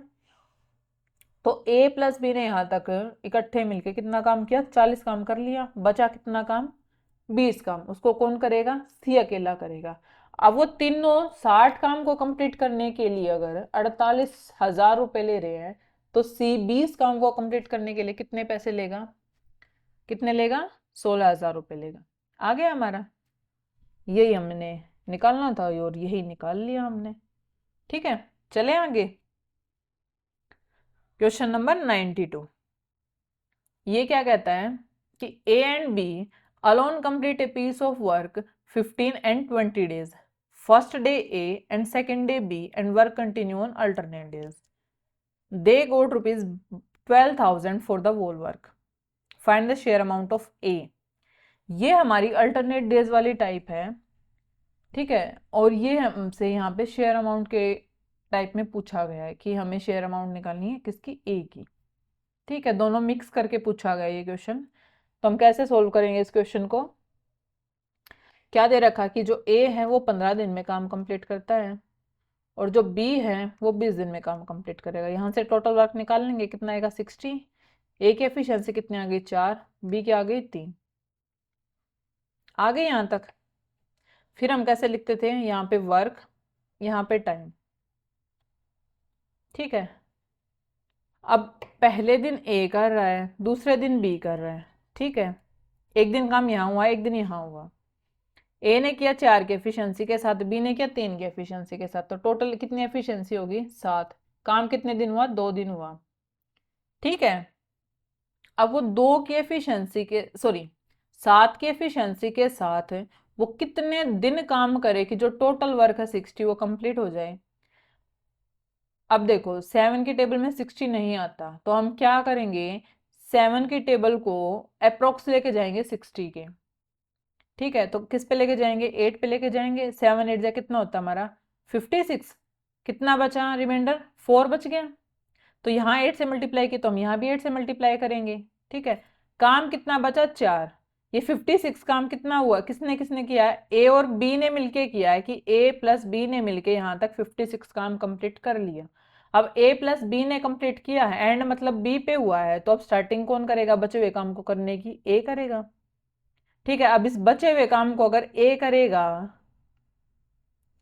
तो ए प्लस बी ने यहाँ तक इकट्ठे मिलके कितना काम किया, 40 काम कर लिया। बचा कितना काम, 20 काम। उसको कौन करेगा, सी अकेला करेगा। अब वो तीनों 60 काम को कंप्लीट करने के लिए अगर 48,000 रुपए ले रहे हैं, तो सी 20 काम को कंप्लीट करने के लिए कितने पैसे लेगा, कितने लेगा, 16,000 रुपए लेगा। आ गया हमारा, यही हमने निकालना था और यही निकाल लिया हमने। ठीक है, चले आगे। क्वेश्चन नंबर 92, ये क्या कहता है कि A and B alone complete a piece of work 15 and 20 days. First day A and second day B and work continue on alternate days. They got rupees 12,000 for the whole work. Find the share amount of A. ये हमारी alternate days वाली type है, ठीक है। और ये हमसे यहाँ पे शेयर अमाउंट के टाइप में पूछा गया है कि हमें शेयर अमाउंट निकालनी है किसकी, ए की। ठीक है, दोनों मिक्स करके पूछा गया ये क्वेश्चन। तो हम कैसे सोल्व करेंगे इस क्वेश्चन को। क्या दे रखा कि जो ए है वो 15 दिन में काम कंप्लीट करता है और जो बी है वो 20 दिन में काम कंप्लीट करेगा। यहाँ से टोटल वर्क निकाल लेंगे, कितना आएगा 60। ए की एफिशिएंसी कितनी आ गई, 4, बी की आ गई 3। आ गई यहाँ तक। फिर हम कैसे लिखते थे, यहाँ पे वर्क, यहाँ पे टाइम। ठीक है, अब पहले दिन ए कर रहा है, दूसरे दिन बी कर रहा है। ठीक है, एक दिन काम यहाँ हुआ, एक दिन यहाँ हुआ। ए ने किया 4 की एफिशिएंसी के साथ, बी ने किया 3 की एफिशिएंसी के साथ। तो टोटल कितनी एफिशिएंसी होगी, 7। काम कितने दिन हुआ, 2 दिन हुआ। ठीक है, अब वो 2 की एफिशिएंसी के, सॉरी 7 की एफिशिएंसी के साथ वो कितने दिन काम करे कि जो टोटल वर्क है 60 वो कंप्लीट हो जाए। अब देखो 7 की टेबल में 60 नहीं आता, तो हम क्या करेंगे, 7 की टेबल को अप्रोक्स लेके जाएंगे 60 के। ठीक है, तो किस पे लेके जाएंगे, 8 पे लेके जाएंगे। 7 8 जा कितना होता है हमारा, 56। कितना बचा रिमाइंडर, 4 बच गया। तो यहाँ 8 से मल्टीप्लाई की तो हम यहाँ भी 8 से मल्टीप्लाई करेंगे। ठीक है, काम कितना बचा, 4। ये 56 काम कितना हुआ, किसने किसने किया है, ए और बी ने मिलके किया है कि ए प्लस बी ने मिलके यहाँ तक 56 काम कंप्लीट कर लिया। अब ए प्लस बी ने कंप्लीट किया है, एंड मतलब बी पे हुआ है, तो अब स्टार्टिंग कौन करेगा, बचे हुए काम को करने की, ए करेगा। ठीक है, अब इस बचे हुए काम को अगर ए करेगा,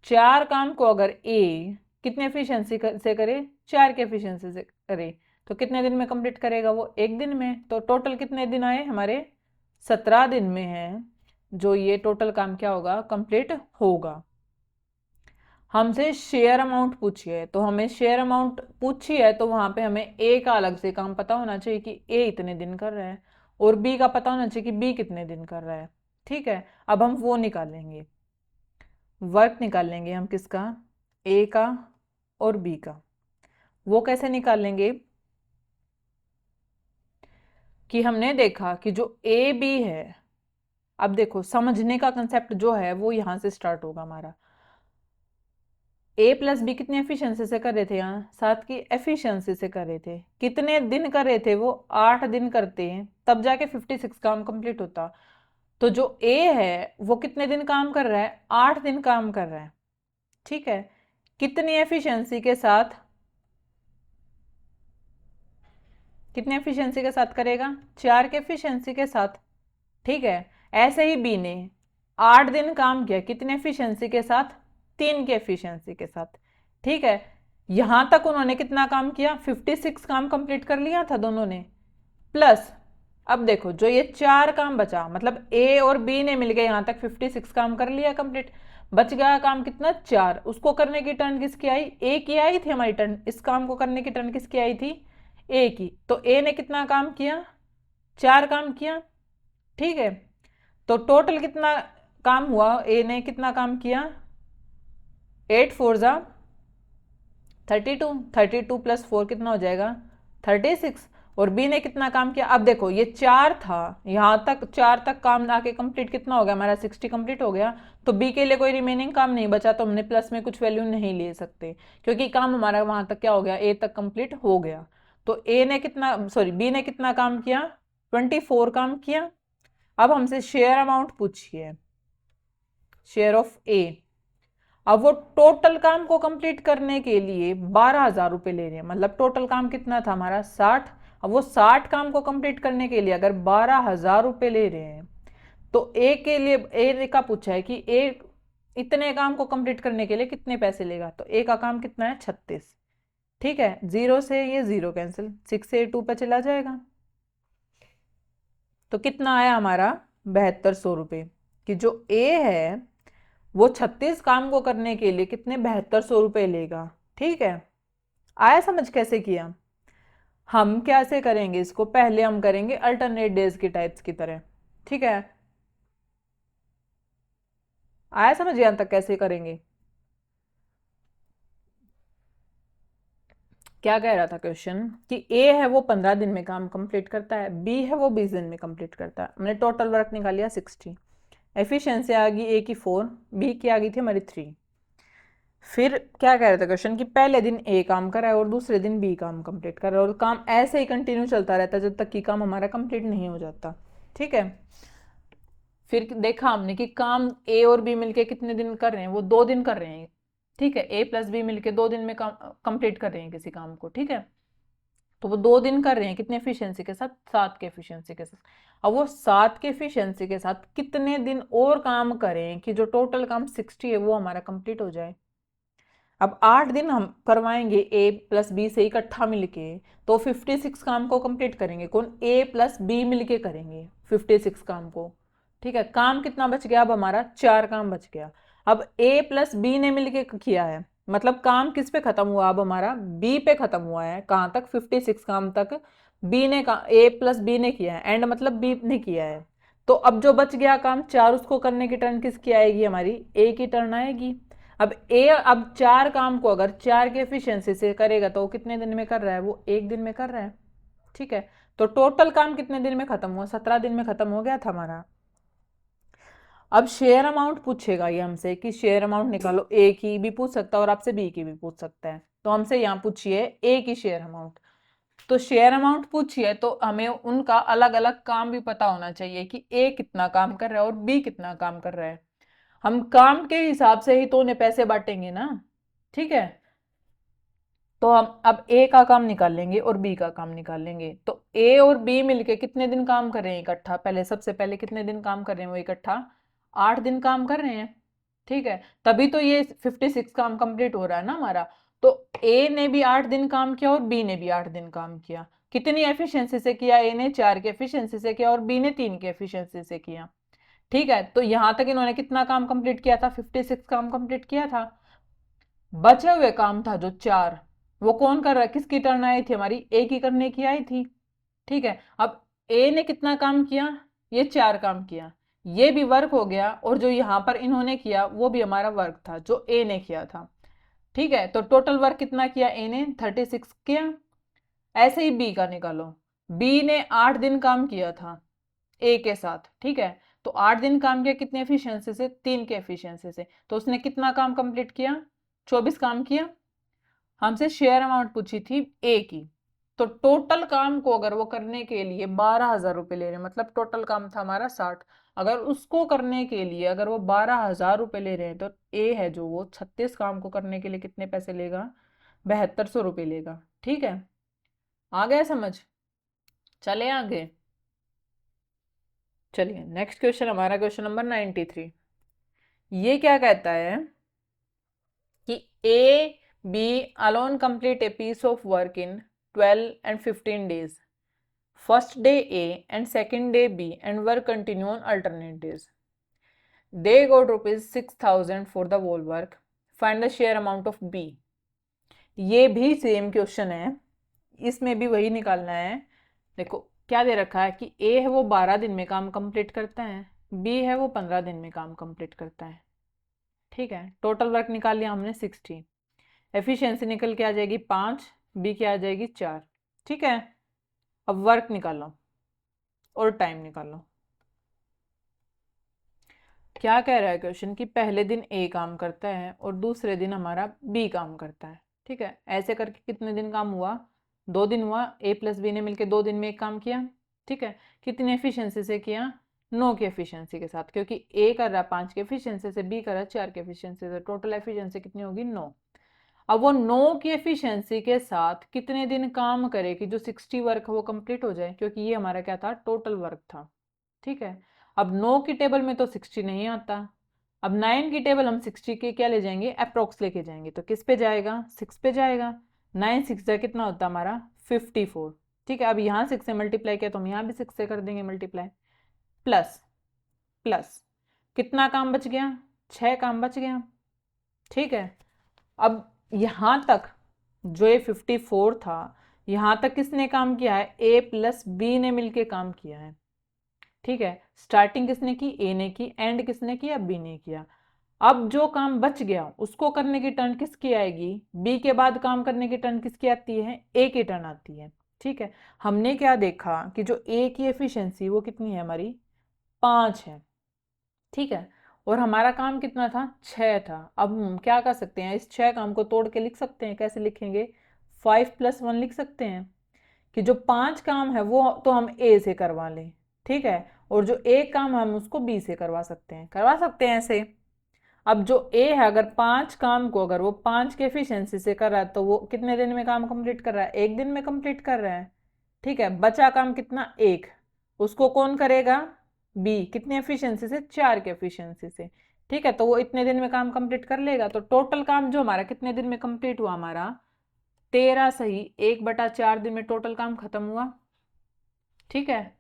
4 काम को अगर ए कितने एफिशिएंसी से करे, 4 के एफिशिएंसी से करे, तो कितने दिन में कंप्लीट करेगा वो, 1 दिन में। तो टोटल कितने दिन आए हमारे, 17 दिन में है जो ये टोटल काम क्या होगा, कंप्लीट होगा। हमसे शेयर अमाउंट पूछी है, तो हमें शेयर अमाउंट पूछी है तो वहां पे हमें ए का अलग से काम पता होना चाहिए कि ए इतने दिन कर रहा है, और बी का पता होना चाहिए कि बी कितने दिन कर रहा है। ठीक है, अब हम वो निकालेंगे, वर्क निकालेंगे हम किसका, ए का और बी का। वो कैसे निकालेंगे कि हमने देखा कि जो ए बी है, अब देखो समझने का कंसेप्ट जो है वो यहां से स्टार्ट होगा हमारा। ए प्लस बी कितनी एफिशिएंसी से कर रहे थे, यहाँ 7 की एफिशिएंसी से कर रहे थे। कितने दिन कर रहे थे वो, 8 दिन करते हैं तब जाके 56 काम कंप्लीट होता। तो जो ए है वो कितने दिन काम कर रहा है, 8 दिन काम कर रहा है। ठीक है, कितनी एफिशिएंसी के साथ, कितनी एफिशिएंसी के साथ करेगा, 4 के एफिशिएंसी के साथ। ठीक है, ऐसे ही बी ने 8 दिन काम किया, कितने एफिशिएंसी के साथ, 3 के एफिशिएंसी के साथ। ठीक है, यहां तक उन्होंने कितना काम किया, 56 काम कंप्लीट कर लिया था दोनों ने, प्लस अब देखो जो ये 4 काम बचा, मतलब ए और बी ने मिलकर यहां तक 56 काम कर लिया कंप्लीट। बच गया काम कितना, 4। उसको करने की टर्न किसकी आई, ए की आई थी हमारी टर्न, इस काम को करने की टर्न किसकी आई थी, ए की। तो ए ने कितना काम किया, 4 काम किया। ठीक है, तो टोटल कितना काम हुआ, ए ने कितना काम किया, 8 4 जा 32, 32 प्लस 4 कितना हो जाएगा 36। और बी ने कितना काम किया, अब देखो ये 4 था, यहाँ तक 4 तक काम आके कंप्लीट कितना हो गया हमारा 60 कंप्लीट हो गया। तो बी के लिए कोई रिमेनिंग काम नहीं बचा, तो हमने प्लस में कुछ वैल्यू नहीं ले सकते, क्योंकि काम हमारा वहां तक क्या हो गया, ए तक कंप्लीट हो गया। तो ए ने कितना, सॉरी बी ने कितना काम किया, 24 काम किया। अब हमसे शेयर अमाउंट पूछिए, शेयर ऑफ ए। अब वो टोटल काम को कंप्लीट करने के लिए 12,000 रुपए ले रहे हैं, मतलब टोटल काम कितना था हमारा 60। अब वो 60 काम को कंप्लीट करने के लिए अगर 12,000 रुपए ले रहे हैं, तो ए के लिए ए का पूछा है कि ए इतने काम को कंप्लीट करने के लिए कितने पैसे लेगा, तो ए का काम कितना है 36। ठीक है, 0 से ये 0 कैंसिल, 6 से 2 पे चला जाएगा, तो कितना आया हमारा 7200 रुपये। कि जो ए है वो 36 काम को करने के लिए कितने 7200 रुपये लेगा। ठीक है, आया समझ कैसे किया। हम कैसे करेंगे इसको, पहले हम करेंगे अल्टरनेट डेज की टाइप्स की तरह। ठीक है, आया समझ यहां तक कैसे करेंगे। क्या कह रहा था क्वेश्चन, कि ए है वो 15 दिन में काम कंप्लीट करता है, बी है वो 20 दिन में कंप्लीट करता है। हमने टोटल वर्क निकाल लिया 60, एफिशिएंसी आ गई ए की 4, बी की आ गई थी हमारी 3। फिर क्या कह रहा था क्वेश्चन, कि पहले दिन ए काम कर रहा है और दूसरे दिन बी काम कंप्लीट कर रहा है, और काम ऐसे ही कंटिन्यू चलता रहता है जब तक कि काम हमारा कंप्लीट नहीं हो जाता। ठीक है, फिर देखा हमने कि काम ए और बी मिलके कितने दिन कर रहे हैं, वो 2 दिन कर रहे हैं। ठीक है, ए प्लस बी मिलके 2 दिन में काम कंप्लीट कर रहे हैं किसी काम को। ठीक है, तो वो 2 दिन कर रहे हैं कितने एफिशिएंसी के साथ, 7 के एफिशिएंसी के साथ। अब वो 7 के एफिशिएंसी के साथ कितने दिन और काम करें कि जो टोटल काम 60 है वो हमारा कंप्लीट हो जाए। अब 8 दिन हम करवाएंगे ए प्लस बी से इकट्ठा मिलके, तो 56 काम को कंप्लीट करेंगे, कौन, ए प्लस बी मिलके करेंगे 56 काम को। ठीक है, काम कितना बच गया, अब हमारा 4 काम बच गया। अब ए प्लस बी ने मिलके किया है, मतलब काम किस पे खत्म हुआ, अब हमारा बी पे खत्म हुआ है। कहाँ तक, 56 काम तक बी ने का ए प्लस बी ने किया है, एंड मतलब बी ने किया है। तो अब जो बच गया काम 4, उसको करने की टर्न किसकी आएगी, हमारी ए की टर्न आएगी। अब ए अब 4 काम को अगर 4 के एफिशिएंसी से करेगा तो वो कितने दिन में कर रहा है, वो 1 दिन में कर रहा है। ठीक है, तो टोटल काम कितने दिन में खत्म हुआ, 17 दिन में खत्म हो गया था हमारा। अब शेयर अमाउंट पूछेगा ये हमसे कि शेयर अमाउंट निकालो, ए की भी पूछ सकता है और आपसे बी की भी पूछ सकता है। तो हमसे यहाँ पूछिए ए की शेयर अमाउंट, तो शेयर अमाउंट पूछिए तो हमें उनका अलग अलग काम भी पता होना चाहिए कि ए कितना काम कर रहा है और बी कितना काम कर रहा है। हम काम के हिसाब से ही तो उन्हें पैसे बांटेंगे ना। ठीक है, तो हम अब ए का काम निकाल लेंगे और बी का काम निकाल लेंगे। तो ए और बी मिलके कितने दिन काम कर रहे हैं इकट्ठा, पहले सबसे पहले कितने दिन काम कर रहे हैं वो इकट्ठा, 8 दिन काम कर रहे हैं। ठीक है, तभी तो ये 56 काम कंप्लीट हो रहा है ना हमारा। तो ए ने भी 8 दिन काम किया और बी ने भी 8 दिन काम किया। कितनी एफिशिएंसी से किया, ए ने 4 के एफिशिएंसी से किया और बी ने 3 के एफिशिएंसी से किया। ठीक है, तो यहां तक इन्होंने कितना काम कंप्लीट किया था, 56 काम कंप्लीट किया था। बचे हुए काम था जो 4, वो कौन कर रहा है, किसकी टर्न आई थी, हमारी ए की करने की आई थी। ठीक है, अब ए ने कितना काम किया, ये 4 काम किया, ये भी वर्क हो गया, और जो यहां पर इन्होंने किया वो भी हमारा वर्क था जो ए ने किया था। ठीक है, तो टोटल वर्क कितना किया ए ने, 36 किया। ऐसे ही बी का निकालो, बी ने 8 दिन काम किया था ए के साथ। ठीक है, तो 8 दिन काम किया कितने एफिशिएंसी से, 3 के एफिशिएंसी से, तो उसने कितना काम कंप्लीट किया, 24 काम किया। हमसे शेयर अमाउंट पूछी थी ए की, तो टोटल काम को अगर वो करने के लिए 12,000 रुपये ले रहे हैं, मतलब टोटल काम था हमारा 60, अगर उसको करने के लिए अगर वो 12,000 रुपये ले रहे हैं, तो ए है जो वो 36 काम को करने के लिए कितने पैसे लेगा, 7200 रुपये लेगा। ठीक है, आ गया समझ, चले आगे। चलिए नेक्स्ट क्वेश्चन हमारा क्वेश्चन नंबर 93। ये क्या कहता है कि A B alone complete a piece of work in 12 and 15 days. First day A and second day B and work continue on alternate days. They got rupees 6,000 for the whole work. Find the share amount of B. ये भी same question है, इसमें भी वही निकालना है। देखो क्या दे रखा है कि ए है वो 12 दिन में काम कंप्लीट करता है, बी है वो 15 दिन में काम कंप्लीट करता है। ठीक है, टोटल वर्क निकाल लिया हमने 60। एफिशिएंसी निकल के आ जाएगी 5, बी की आ जाएगी 4। ठीक है, अब वर्क निकालो और टाइम निकालो। क्या कह रहा है क्वेश्चन कि पहले दिन ए काम करता है और दूसरे दिन हमारा बी काम करता है। ठीक है, ऐसे करके कितने दिन काम हुआ, 2 दिन हुआ। ए प्लस बी ने मिलकर 2 दिन में एक काम किया। ठीक है, कितनी एफिशिएंसी से किया, 9 की एफिशिएंसी के साथ, क्योंकि ए कर रहा है 5 की एफिशिएंसी से, बी कर रहा है 4 की एफिशिएंसी से, टोटल एफिशिएंसी कितनी होगी, 9। अब वो 9 की एफिशिएंसी के साथ कितने दिन काम करे कि जो 60 वर्क वो कंप्लीट हो जाए, क्योंकि ये हमारा क्या था, टोटल वर्क था। ठीक है, अब 9 की टेबल में तो 60 नहीं आता, अब 9 की टेबल हम 60 के क्या ले जाएंगे, अप्रोक्स लेके जाएंगे, तो किस पे जाएगा, 6 पे जाएगा। 9 6 जा कितना होता है हमारा, 54। ठीक है, अब यहाँ 6 से मल्टीप्लाई किया तो हम यहाँ भी 6 से कर देंगे मल्टीप्लाई, प्लस प्लस कितना काम बच गया, 6 काम बच गया। ठीक है, अब यहां तक जो ये 54 था, यहां तक किसने काम किया है, ए प्लस बी ने मिलके काम किया है। ठीक है, स्टार्टिंग किसने की, ए ने की, एंड किसने किया, बी ने किया। अब जो काम बच गया उसको करने की टर्न किसकी आएगी, बी के बाद काम करने की टर्न किसकी आती है, ए की टर्न आती है। ठीक है, हमने क्या देखा कि जो ए की एफिशिएंसी वो कितनी है हमारी, 5 है। ठीक है, और हमारा काम कितना था, 6 था। अब हम क्या कर सकते हैं, इस 6 काम को तोड़ के लिख सकते हैं, कैसे लिखेंगे, 5+1 लिख सकते हैं कि जो 5 काम है वो तो हम ए से करवा लें। ठीक है, और जो एक काम हम उसको बी से करवा सकते हैं ऐसे। अब जो ए है, अगर 5 काम को अगर वो 5 के एफिशिएंसी से कर रहा है तो वो कितने दिन में काम कंप्लीट कर रहा है, 1 दिन में कंप्लीट कर रहा है। ठीक है, बचा काम कितना, 1, उसको कौन करेगा, बी, कितनी एफिशिएंसी से, 4 के एफिशिएंसी से। ठीक है, तो वो इतने दिन में काम कंप्लीट कर लेगा। तो टोटल काम जो हमारा कितने दिन में कंप्लीट हुआ, हमारा 13 सही 1/4 दिन में टोटल काम खत्म हुआ। ठीक है,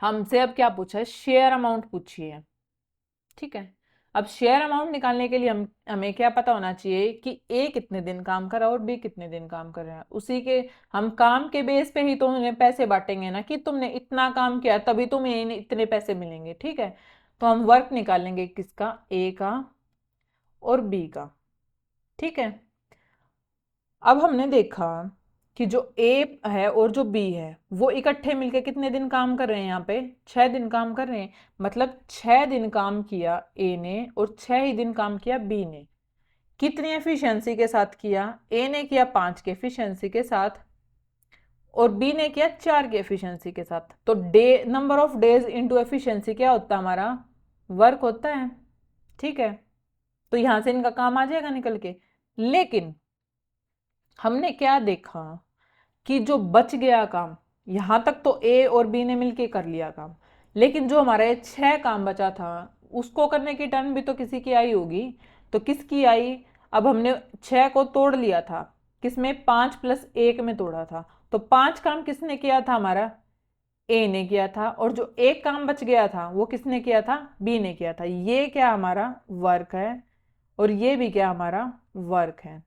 हमसे अब क्या पूछा है, शेयर अमाउंट पूछी है। ठीक है, अब शेयर अमाउंट निकालने के लिए हमें क्या पता होना चाहिए कि ए कितने दिन काम कर रहा है और बी कितने दिन काम कर रहा है। उसी के हम काम के बेस पे ही तो उन्हें पैसे बांटेंगे ना, कि तुमने इतना काम किया तभी तुम्हें इतने पैसे मिलेंगे। ठीक है, तो हम वर्क निकालेंगे किसका, ए का और बी का। ठीक है, अब हमने देखा कि जो ए है और जो बी है वो इकट्ठे मिलके कितने दिन काम कर रहे हैं, यहाँ पे 6 दिन काम कर रहे हैं। मतलब 6 दिन काम किया ए ने और 6 ही दिन काम किया बी ने। कितनी एफिशिएंसी के साथ किया, ए ने किया 5 के एफिशिएंसी के साथ और बी ने किया 4 की एफिशिएंसी के साथ। तो day, number of days into efficiency क्या होता है हमारा, वर्क होता है। ठीक है, तो यहां से इनका काम आ जाएगा निकल के। लेकिन हमने क्या देखा कि जो बच गया काम, यहां तक तो ए और बी ने मिलके कर लिया काम, लेकिन जो हमारा ये 6 काम बचा था उसको करने की टर्न भी तो किसी की आई होगी। तो किसकी आई, अब हमने 6 को तोड़ लिया था, किसमें, 5+1 में तोड़ा था। तो 5 काम किसने किया था, हमारा ए ने किया था, और जो एक काम बच गया था वो किसने किया था, बी ने किया था। ये क्या हमारा वर्क है और ये भी क्या हमारा वर्क है।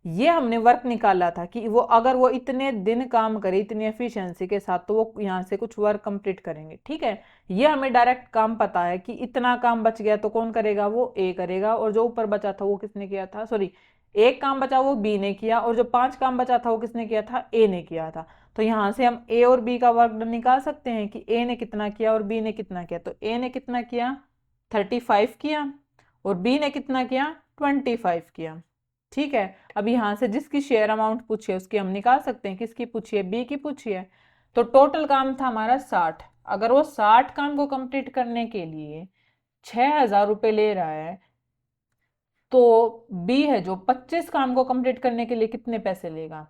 ये हमने वर्क निकाला था कि वो अगर वो इतने दिन काम करे इतनी एफिशिएंसी के साथ तो वो यहाँ से कुछ वर्क कंप्लीट करेंगे। ठीक है, ये हमें डायरेक्ट काम पता है कि इतना काम बच गया तो कौन करेगा, वो ए करेगा, और जो ऊपर बचा था वो किसने किया था, सॉरी, एक काम बचा वो बी ने किया, और जो 5 काम बचा था वो किसने किया था, ए ने किया था। तो यहाँ से हम ए और बी का वर्क डन निकाल सकते हैं कि ए ने कितना किया और बी ने कितना किया। तो ए ने कितना किया, 35 किया, और बी ने कितना किया, 25 किया। ठीक है, अब यहां से जिसकी शेयर अमाउंट पूछी है उसकी हम निकाल सकते हैं, किसकी पूछी है, बी की पूछी है। तो टोटल काम था हमारा 60। अगर वो 60 काम को कंप्लीट करने के लिए 6,000 रुपये ले रहा है, तो बी है जो 25 काम को कंप्लीट करने के लिए कितने पैसे लेगा।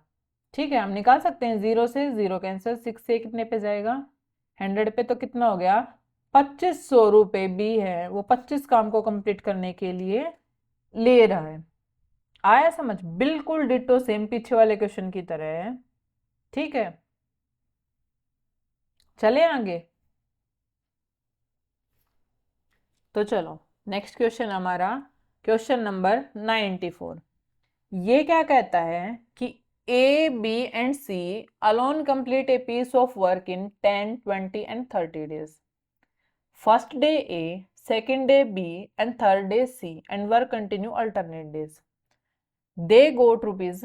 ठीक है, हम निकाल सकते हैं, 0 से 0 कैंसिल, 6 से कितने पे जाएगा, 100 पे, तो कितना हो गया, 2500 रुपये बी है वो 25 काम को कंप्लीट करने के लिए ले रहा है। आया समझ, बिल्कुल डिटो सेम पीछे वाले क्वेश्चन की तरह है। ठीक है, चले आगे। तो चलो नेक्स्ट क्वेश्चन हमारा क्वेश्चन नंबर 94। ये क्या कहता है कि A B and C alone complete a piece of work in 10 20 and 30 days. First day A, second day B and third day C, and work continue alternate days. They got rupees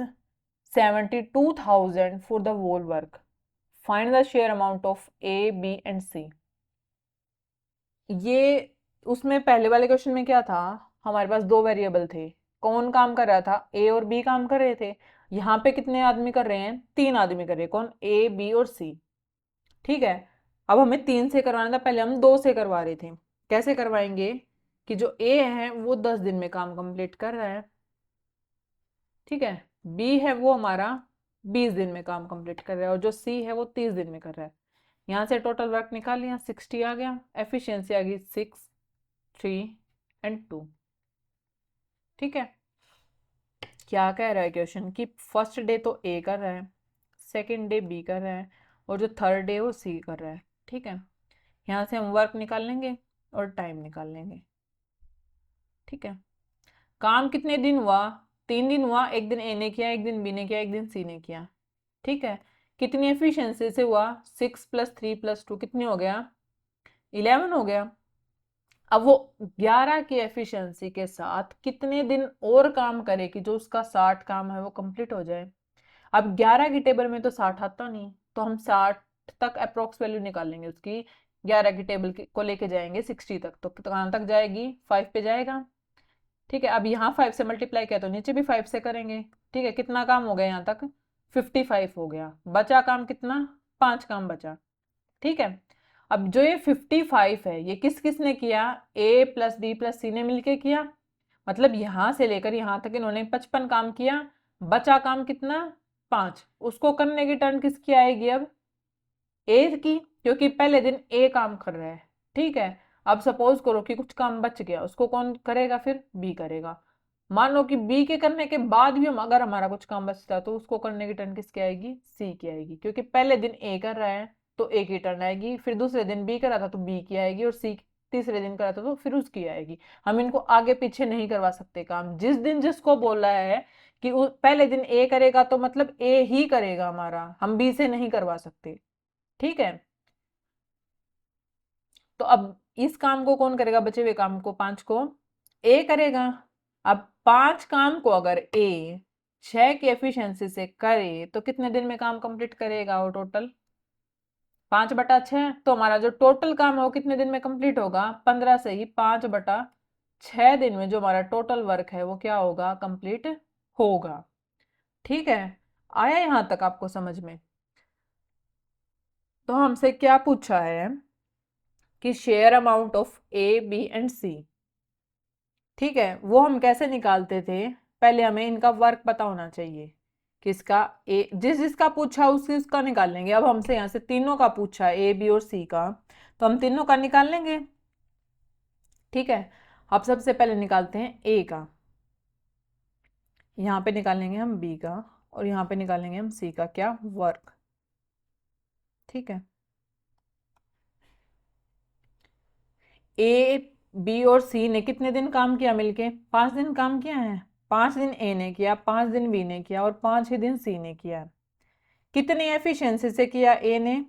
72,000 for the whole work, find the share amount of A B and C. ये उसमें पहले वाले question में क्या था, हमारे पास दो variable थे, कौन काम कर रहा था, ए और बी काम कर रहे थे। यहाँ पे कितने आदमी कर रहे हैं, तीन आदमी कर रहे हैं, कौन, ए बी और सी। ठीक है, अब हमें तीन से करवाना था, पहले हम दो से करवा रहे थे। कैसे करवाएंगे कि जो ए है वो 10 दिन में काम कंप्लीट कर रहा है, ठीक है, बी है वो हमारा 20 दिन में काम कंप्लीट कर रहा है, और जो सी है वो 30 दिन में कर रहा है। यहाँ से टोटल वर्क निकाल लिया, 60 आ गया, एफिशिएंसी आ गई 6, 3 एंड 2। ठीक है, क्या कह रहा है क्वेश्चन कि फर्स्ट डे तो ए कर रहा है, सेकेंड डे बी कर रहा है, और जो थर्ड डे है वो सी कर रहा है। ठीक है, यहाँ से हम वर्क निकाल लेंगे और टाइम निकाल लेंगे। ठीक है, काम कितने दिन हुआ, 3 दिन हुआ, एक दिन ए ने किया, एक दिन बी ने किया, एक दिन सी ने किया। ठीक है, कितनी एफिशिएंसी से हुआ, 6 + 3 + 2 कितनी हो गया, 11 हो गया। अब वो 11 की एफिशिएंसी के साथ कितने दिन और काम करे कि जो उसका 60 काम है वो कंप्लीट हो जाए। अब 11 की टेबल में तो 60 आता नहीं, तो हम 60 तक अप्रोक्स वैल्यू निकालेंगे उसकी, 11 की टेबल को लेके जाएंगे 60 तक, तो कहाँ तक जाएगी, 5 पे जाएगा। ठीक है, अब यहाँ 5 से मल्टीप्लाई किया तो नीचे भी 5 से करेंगे। ठीक है, कितना काम हो गया यहाँ तक, 55 हो गया, बचा काम कितना, 5 काम बचा। ठीक है, अब जो ये 55 है ये किस किस ने किया, ए प्लस बी प्लस सी ने मिलके किया, मतलब यहां से लेकर यहां तक इन्होंने 55 काम किया, बचा काम कितना, 5। उसको करने की टर्न किसकी आएगी अब, ए की, क्योंकि पहले दिन ए काम कर रहा है। ठीक है, अब सपोज करो कि कुछ काम बच गया, उसको कौन करेगा, फिर बी करेगा। मान लो कि बी के करने के बाद भी हम अगर हमारा कुछ काम बचता तो उसको करने की टर्न किसकी आएगी, सी की आएगी, क्योंकि पहले दिन ए कर रहा है तो ए की टर्न आएगी, फिर दूसरे दिन बी कर रहा था तो बी की आएगी, और सी तीसरे दिन कर रहा था तो फिर उसकी आएगी। हम इनको आगे पीछे नहीं करवा सकते काम, जिस दिन जिसको बोल रहा है कि पहले दिन ए करेगा तो मतलब ए ही करेगा हमारा, हम बी से नहीं करवा सकते। ठीक है, तो अब इस काम को कौन करेगा, बचे हुए काम को, 5 को ए करेगा। अब 5 काम को अगर ए 6 की एफिशिएंसी से करे तो कितने दिन में काम कंप्लीट करेगा, वो टोटल 5/6, तो हमारा जो टोटल काम है वो कितने दिन में कंप्लीट होगा, 15 से ही 5/6 दिन में जो हमारा टोटल वर्क है वो क्या होगा, कंप्लीट होगा। ठीक है, आया यहां तक आपको समझ में। तो हमसे क्या पूछा है कि share amount of A B and C. ठीक है, वो हम कैसे निकालते थे, पहले हमें इनका वर्क पता होना चाहिए, किसका, ए, जिस जिसका पूछा उसका निकाल लेंगे। अब हमसे यहाँ से तीनों का पूछा, ए बी और सी का, तो हम तीनों का निकाल लेंगे। ठीक है, अब सबसे पहले निकालते हैं ए का, यहाँ पे निकालेंगे हम बी का, और यहाँ पे निकालेंगे हम सी का, क्या, वर्क। ठीक है, ए बी और सी ने कितने दिन काम किया मिलके, 5 दिन काम किया है, 5 दिन ए ने किया, 5 दिन बी ने किया, और 5 ही दिन सी ने किया। कितनी एफिशिएंसी से किया, ए ने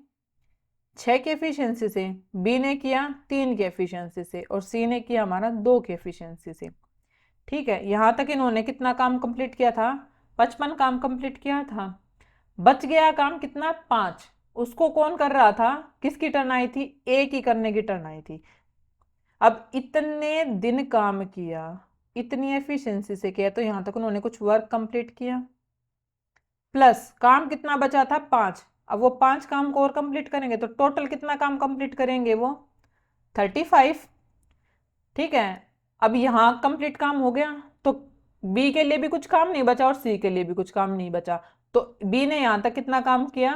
6 की एफिशिएंसी से, बी ने किया 3 की एफिशिएंसी से, और सी ने किया हमारा 2 की एफिशिएंसी से। ठीक है, यहां तक इन्होंने कितना काम कंप्लीट किया था, 55 काम कंप्लीट किया था। बच गया काम कितना, 5। उसको कौन कर रहा था, किसकी टर्न आई थी, ए की करने की टर्न आई थी। अब इतने दिन काम किया, इतनी एफिशिएंसी से किया, तो यहां तक उन्होंने कुछ वर्क कंप्लीट किया, प्लस काम कितना बचा था, 5। अब वो 5 काम को और कंप्लीट करेंगे तो टोटल कितना काम कंप्लीट करेंगे, वो 35। ठीक है, अब यहाँ कंप्लीट काम हो गया, तो बी के लिए भी कुछ काम नहीं बचा और सी के लिए भी कुछ काम नहीं बचा, तो बी ने यहाँ तक कितना काम किया,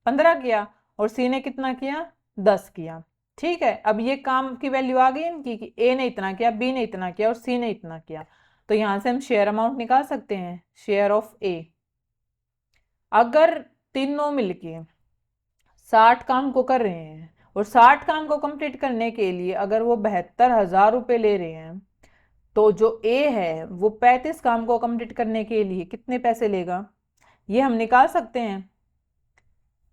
15 किया, और सी ने कितना किया, 10 किया। ठीक है, अब ये काम की वैल्यू आ गई इनकी कि ए ने इतना किया, बी ने इतना किया, और सी ने इतना किया, तो यहां से हम शेयर अमाउंट निकाल सकते हैं, शेयर ऑफ ए। अगर तीनों मिलके 60 काम को कर रहे हैं, और 60 काम को कंप्लीट करने के लिए अगर वो 72,000 रुपये ले रहे हैं, तो जो ए है वो 35 काम को कंप्लीट करने के लिए कितने पैसे लेगा, ये हम निकाल सकते हैं।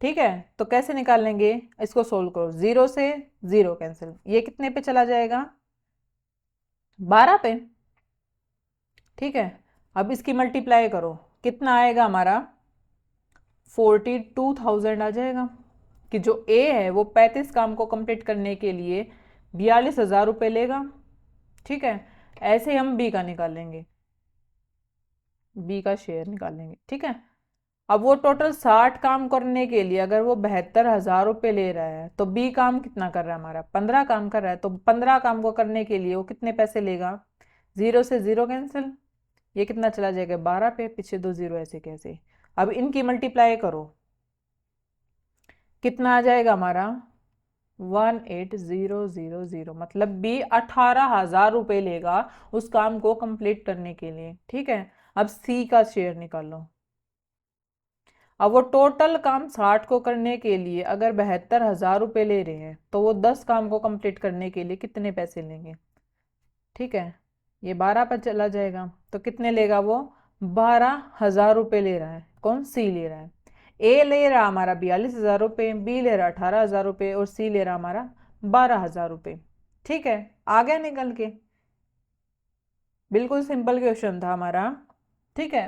ठीक है, तो कैसे निकाल लेंगे, इसको सोल्व करो, 0 से 0 कैंसिल, ये कितने पे चला जाएगा, 12 पे। ठीक है, अब इसकी मल्टीप्लाई करो, कितना आएगा हमारा 42,000 आ जाएगा कि जो ए है वो 35 काम को कंप्लीट करने के लिए 42,000 रुपये लेगा। ठीक है, ऐसे ही हम बी का निकालेंगे, बी का शेयर निकालेंगे। ठीक है, अब वो टोटल 60 काम करने के लिए अगर वो 72,000 रुपये ले रहा है तो बी काम कितना कर रहा है हमारा 15 काम कर रहा है, तो 15 काम को करने के लिए वो कितने पैसे लेगा, 0 से 0 कैंसिल, ये कितना चला जाएगा 12 पे, पीछे 2 0 ऐसे कैसे। अब इनकी मल्टीप्लाई करो, कितना आ जाएगा हमारा 18,000, मतलब बी 18,000 रुपये लेगा उस काम को कंप्लीट करने के लिए। ठीक है, अब सी का शेयर निकालो। अब वो टोटल काम 60 को करने के लिए अगर 72,000 रुपये ले रहे हैं तो वो 10 काम को कंप्लीट करने के लिए कितने पैसे लेंगे। ठीक है, ये 12 पर चला जाएगा तो कितने लेगा वो 12,000 रुपये ले रहा है, कौन सी ले रहा है, ए ले रहा हमारा 42,000 रुपये, बी ले रहा 18,000 रुपये और सी ले रहा हमारा 12,000 रुपये। ठीक है, आ गया निकल के, बिल्कुल सिंपल क्वेश्चन था हमारा। ठीक है,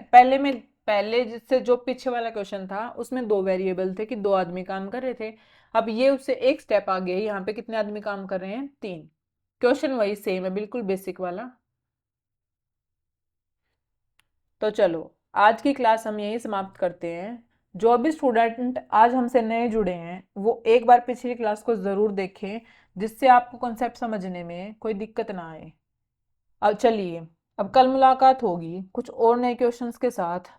पहले जिससे जो पीछे वाला क्वेश्चन था उसमें दो वेरिएबल थे कि दो आदमी काम कर रहे थे। अब ये उससे एक स्टेप आगे है, यहाँ पे कितने आदमी काम कर रहे हैं, 3। क्वेश्चन वही सेम है, बिल्कुल बेसिक वाला। तो चलो आज की क्लास हम यही समाप्त करते हैं। जो भी स्टूडेंट आज हमसे नए जुड़े हैं वो एक बार पिछली क्लास को ज़रूर देखें, जिससे आपको कॉन्सेप्ट समझने में कोई दिक्कत ना आए। अब चलिए, अब कल मुलाकात होगी कुछ और नए क्वेश्चंस के साथ।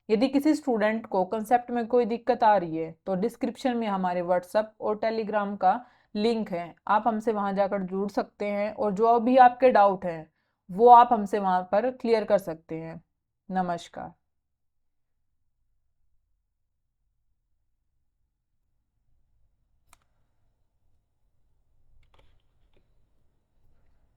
यदि किसी स्टूडेंट को कंसेप्ट में कोई दिक्कत आ रही है तो डिस्क्रिप्शन में हमारे व्हाट्सएप और टेलीग्राम का लिंक है, आप हमसे वहां जाकर जुड़ सकते हैं और जो भी आपके डाउट हैं वो आप हमसे वहां पर क्लियर कर सकते हैं। नमस्कार।